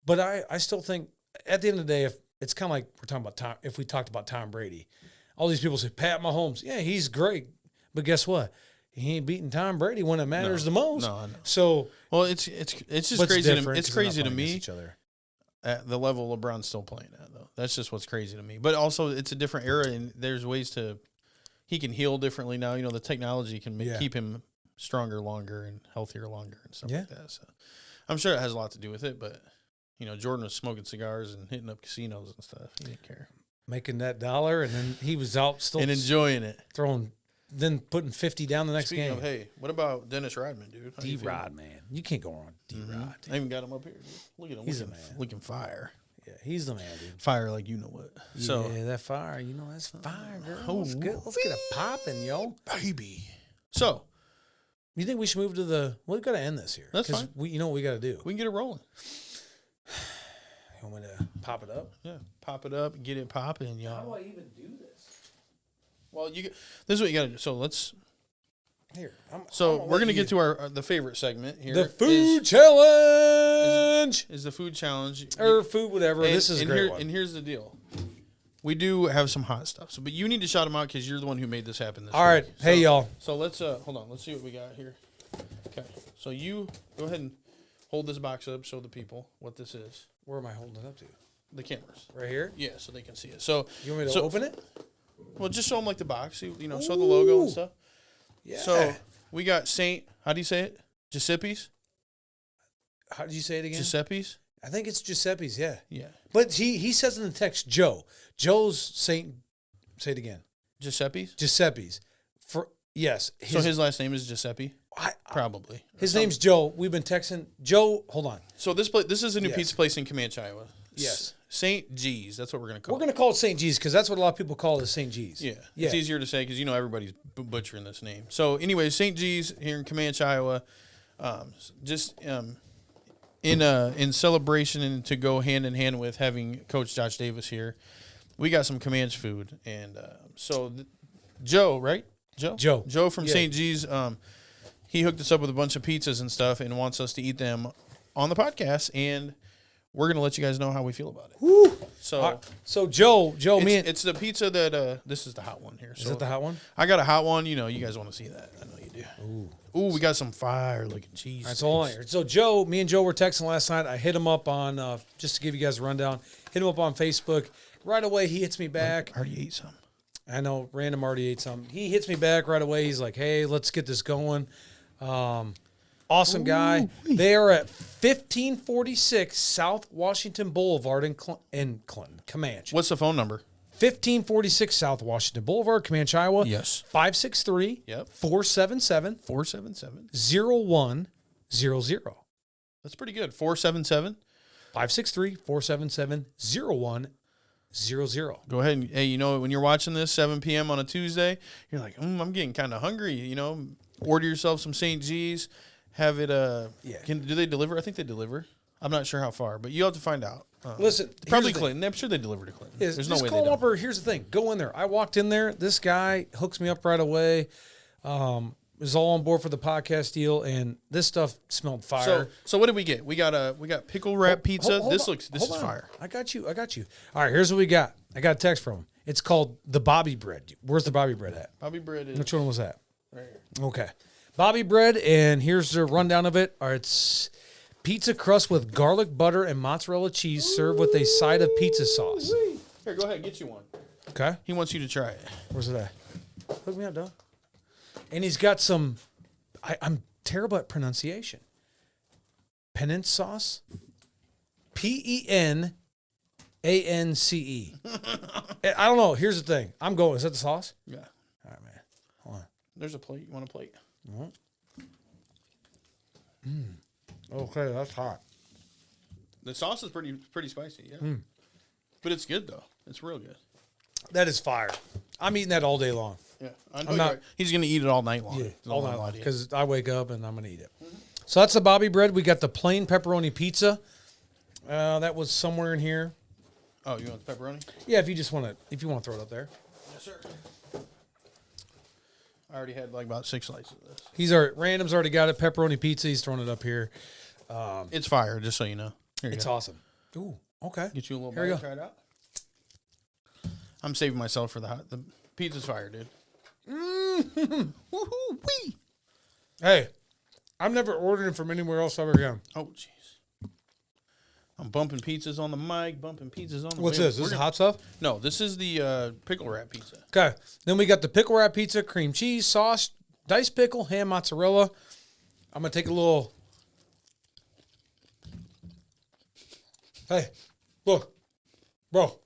But I still think at the end of the day, if it's kind of like we're talking about Tom, if we talked about Tom Brady, all these people say, Pat Mahomes, yeah, he's great. But guess what? He ain't beating Tom Brady when it matters the most. No, I know. So well, it's just crazy. It's crazy to me. Each other. At the level LeBron's still playing at, though. That's just what's crazy to me. But also, it's a different era, and there's ways he can heal differently now. You know, the technology can keep him stronger longer and healthier longer and stuff like that. So I'm sure it has a lot to do with it, but, you know, Jordan was smoking cigars and hitting up casinos and stuff. He didn't care. Making that dollar, and then he was out still. And enjoying it. Then putting 50 down the next game. Hey, what about Dennis Rodman, dude? D-Rod, man. You can't go wrong D-Rod. I even got him up here, dude. Look at him. He's a man. Looking fire. Yeah, he's the man, dude. Fire like you know what. So, yeah, that fire. You know, that's fire, girl. Let's get it popping, yo. Baby. So. You think we should move to we've got to end this here. That's fine. You know what we got to do. We can get it rolling. You want me to pop it up? Yeah, pop it up, get it popping, y'all. How do I even do this? Well, this is what you got to do. So let's. Here. We're going to get to the favorite segment here. The food challenge. Is the food challenge. Or food, whatever. This is a great one. And here's the deal. We do have some hot stuff. But you need to shout them out because you're the one who made this happen this week. All right. Hey, y'all. So let's, hold on. Let's see what we got here. Okay. So you go ahead and hold this box up, show the people what this is. Where am I holding it up to? The cameras. Right here? Yeah, so they can see it. So you want me to open it? Well, just show them like the box. You know, show the logo and stuff. Yeah. So we got how do you say it? Giuseppe's? How did you say it again? Giuseppe's? I think it's Giuseppe's, yeah. Yeah. But he says in the text, Joe. Joe's say it again. Giuseppe's? Giuseppe's. Yes. So his last name is Giuseppe? Probably. His name's Joe. We've been texting. Joe, hold on. So this is a new pizza place in Comanche, Iowa. Yes. St. G's. That's what we're going to call it. We're going to call it St. G's because that's what a lot of people call it, St. G's. Yeah. It's easier to say because, you know, everybody's butchering this name. So, anyway, St. G's here in Comanche, Iowa. In celebration and to go hand in hand with having Coach Josh Davis here, we got some Comanche food. And Joe, right? Joe from St. G's, he hooked us up with a bunch of pizzas and stuff and wants us to eat them on the podcast. And we're going to let you guys know how we feel about it. Woo. So Joe, it's the pizza that this is the hot one here. Is it the hot one? I got a hot one. You know, you guys want to see that. I know you do. Ooh, we got some fire looking cheese. That's all I heard. So me and Joe were texting last night. I hit him up on, just to give you guys a rundown, hit him up on Facebook. Right away, he hits me back. I already ate some. I know, random already ate some. He hits me back right away. He's like, hey, let's get this going. Awesome guy. They are at 1546 South Washington Boulevard in Clinton, Comanche. What's the phone number? 1546 South Washington Boulevard, Comanche, Iowa. Yes. 563 477 0100. That's pretty good. 477 563 477 0100. Go ahead and, hey, you know, when you're watching this 7 p.m. on a Tuesday, you're like, I'm getting kind of hungry, you know. Order yourself some St. G's. Have it, do they deliver? I think they deliver. I'm not sure how far, but you have to find out. Listen, probably Clinton. I'm sure they deliver to Clinton. There's no way call them up, or here's the thing. Go in there. I walked in there. This guy hooks me up right away. Was all on board for the podcast deal, and this stuff smelled fire. So what did we get? We got pickle wrap pizza. This is fire. I got you. All right, here's what we got. I got a text from him. It's called the Bobby Bread. Where's the Bobby Bread at? Bobby Bread is. Which one was that? Right here. Okay. Bobby Bread, and here's the rundown of it. It's pizza crust with garlic butter and mozzarella cheese served with a side of pizza sauce. Here, go ahead, get you one. Okay. He wants you to try it. Where's it at? Hook me up, dog. And he's got some, I'm terrible at pronunciation. Penance sauce? PENANCE. I don't know. Here's the thing. I'm going. Is that the sauce? Yeah. All right, man. Hold on. There's a plate. You want a plate? Okay, that's hot. The sauce is pretty spicy, yeah. But it's good though. It's real good. That is fire. I'm eating that all day long. Yeah, I know. He's gonna eat it all night long. Yeah, all night long because I wake up and I'm gonna eat it. So that's the Bobby bread. We got the plain pepperoni pizza. That was somewhere in here. Oh, you want the pepperoni? Yeah, if you want to throw it up there. Yes, sir. I already had like about 6 slices of this. Random's already got it. Pepperoni pizza. He's throwing it up here. It's fire, just so you know. It's awesome. Ooh, okay. Get you a little Here we bite. go. Try it out. I'm saving myself for the pizza's fire, dude. Woo-hoo-wee. Hey, I'm never ordering from anywhere else ever again. Oh, jeez. I'm bumping pizzas on the mic, bumping pizzas on the What's this? This is hot stuff? No, this is the pickle wrap pizza. Okay. Then we got the pickle wrap pizza, cream cheese, sauce, diced pickle, ham, mozzarella. I'm going to take a little. Hey, look. Bro.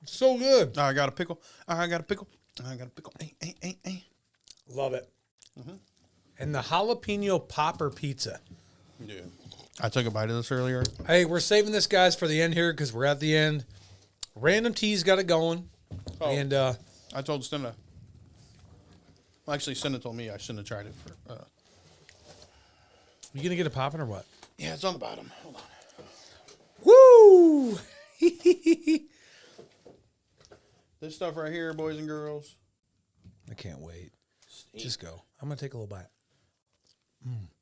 It's so good. I got a pickle. I got a pickle. I got a pickle. Ay. Love it. Mm-hmm. And the jalapeno popper pizza. Yeah. I took a bite of this earlier. Hey, we're saving this, guys, for the end here because we're at the end. Random T's got it going. Oh, and I told Stina. Well, actually, Stina told me I shouldn't have tried it. You going to get it popping or what? Yeah, it's on the bottom. Hold on. Woo! This stuff right here, boys and girls. I can't wait. Just go. I'm going to take a little bite.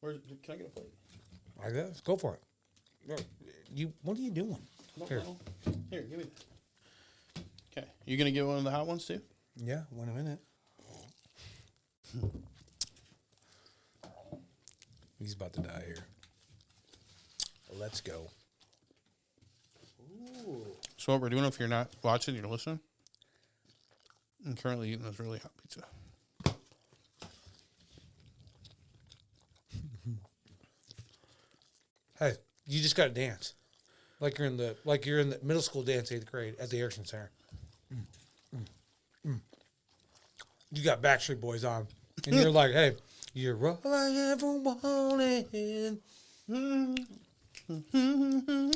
Can I get a plate? I guess. Go for it. What are you doing? Here, give me that. Okay. You going to get one of the hot ones, too? Yeah, wait a minute. He's about to die here. Let's go. Ooh. So what we're doing, if you're not watching, you're listening, I'm currently eating this really hot pizza. Hey, you just got to dance, like you're in the middle school dance, 8th grade at the Erickson Center. You got Backstreet Boys on, and you're like, "Hey, you're all I ever wanted."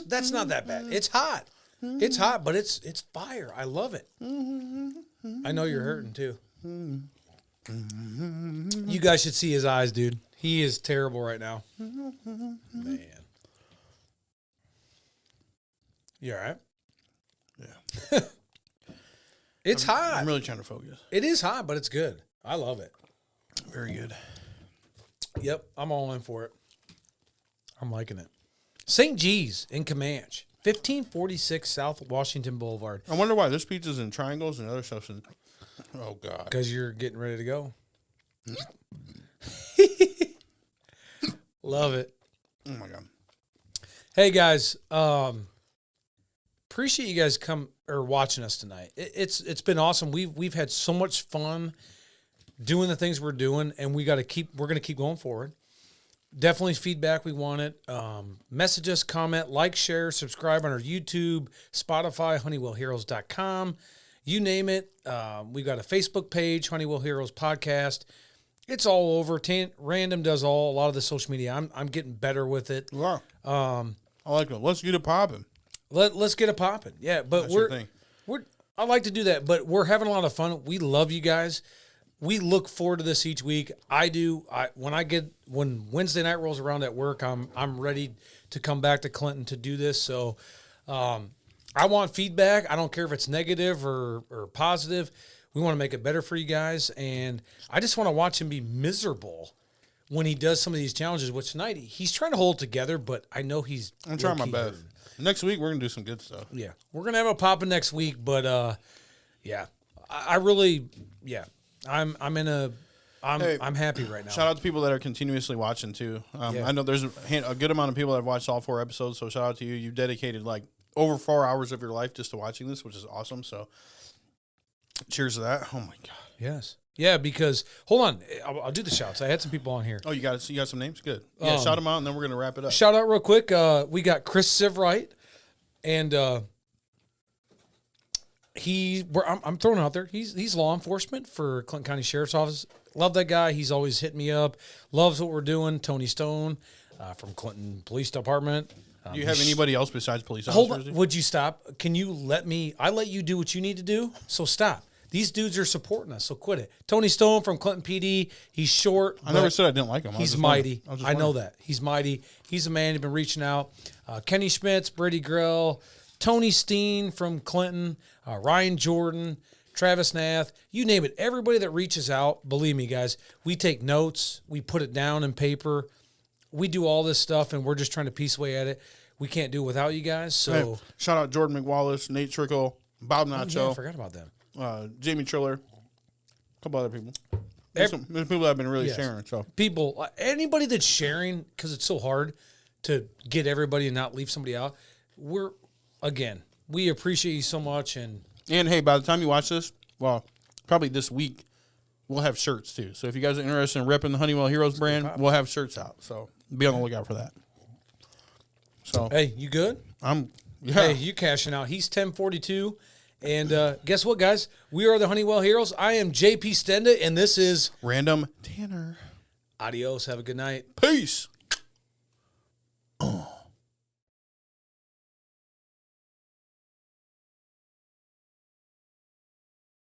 That's not that bad. It's hot. It's hot, but it's fire. I love it. I know you're hurting too. You guys should see his eyes, dude. He is terrible right now. Man. You all right? Yeah. It's hot. I'm really trying to focus. It is hot, but it's good. I love it. Very good. Yep, I'm all in for it. I'm liking it. St. G's in Comanche, 1546 South Washington Boulevard. I wonder why this pizza's in triangles and other stuff's in... Oh, God. Because you're getting ready to go. Love it. Oh, my God. Hey, guys. Appreciate you guys watching us tonight. It's been awesome. We've had so much fun doing the things we're doing, and we're gonna keep going forward. Definitely feedback. We want it. Message us, comment, like, share, subscribe on our YouTube, Spotify, HoneywellHeroes.com. You name it. We got a Facebook page, Honeywell Heroes Podcast. It's all over. Random does a lot of the social media. I'm getting better with it. Yeah. I like it. Let's get it popping. Let's get it popping. Yeah, but That's I like to do that, but we're having a lot of fun. We love you guys. We look forward to this each week. I do. When Wednesday night rolls around at work, I'm ready to come back to Clinton to do this. So I want feedback. I don't care if it's negative or positive. We want to make it better for you guys, and I just want to watch him be miserable when he does some of these challenges. Which tonight he's trying to hold it together, but I know I'm trying my best. Next week we're gonna do some good stuff. Yeah, we're gonna have a poppin' next week, but yeah, I really, yeah, I'm happy right now. Shout out to people that are continuously watching too. I know there's a good amount of people that have watched all 4 episodes, so shout out to you. You've dedicated like over 4 hours of your life just to watching this, which is awesome. So cheers to that. Oh my God. Yes. Yeah, because hold on, I'll do the shouts. I had some people on here. Oh, you got some names? Good. Yeah, shout them out, and then we're gonna wrap it up. Shout out real quick. We got Chris Sivright, and I'm throwing it out there. He's law enforcement for Clinton County Sheriff's Office. Love that guy. He's always hitting me up. Loves what we're doing. Tony Stone from Clinton Police Department. Do you have anybody else besides police officers? Hold on. Would you stop? Can you let me? I let you do what you need to do. So stop. These dudes are supporting us, so quit it. Tony Stone from Clinton PD. He's short. I never said I didn't like him. He's mighty. I know that. He's mighty. He's a man. He's been reaching out. Kenny Schmitz, Brady Grill, Tony Steen from Clinton, Ryan Jordan, Travis Nath, you name it. Everybody that reaches out, believe me, guys, we take notes. We put it down in paper. We do all this stuff, and we're just trying to piece away at it. We can't do it without you guys. So hey, shout out Jordan McWallace, Nate Trickle, Bob Nacho. Yeah, I forgot about them. Jamie Triller, a couple other people. There's people that have been really sharing. So people, anybody that's sharing, because it's so hard to get everybody and not leave somebody out. We appreciate you so much. And hey, by the time you watch this, well, probably this week, we'll have shirts too. So if you guys are interested in repping the Honeywell Heroes brand, we'll have shirts out. So be on the lookout for that. So hey, you good? Hey, you cashing out. He's 1042. And guess what, guys? We are the Honeywell Heroes. I am JP Stenda, and this is Random Tanner. Adios. Have a good night. Peace.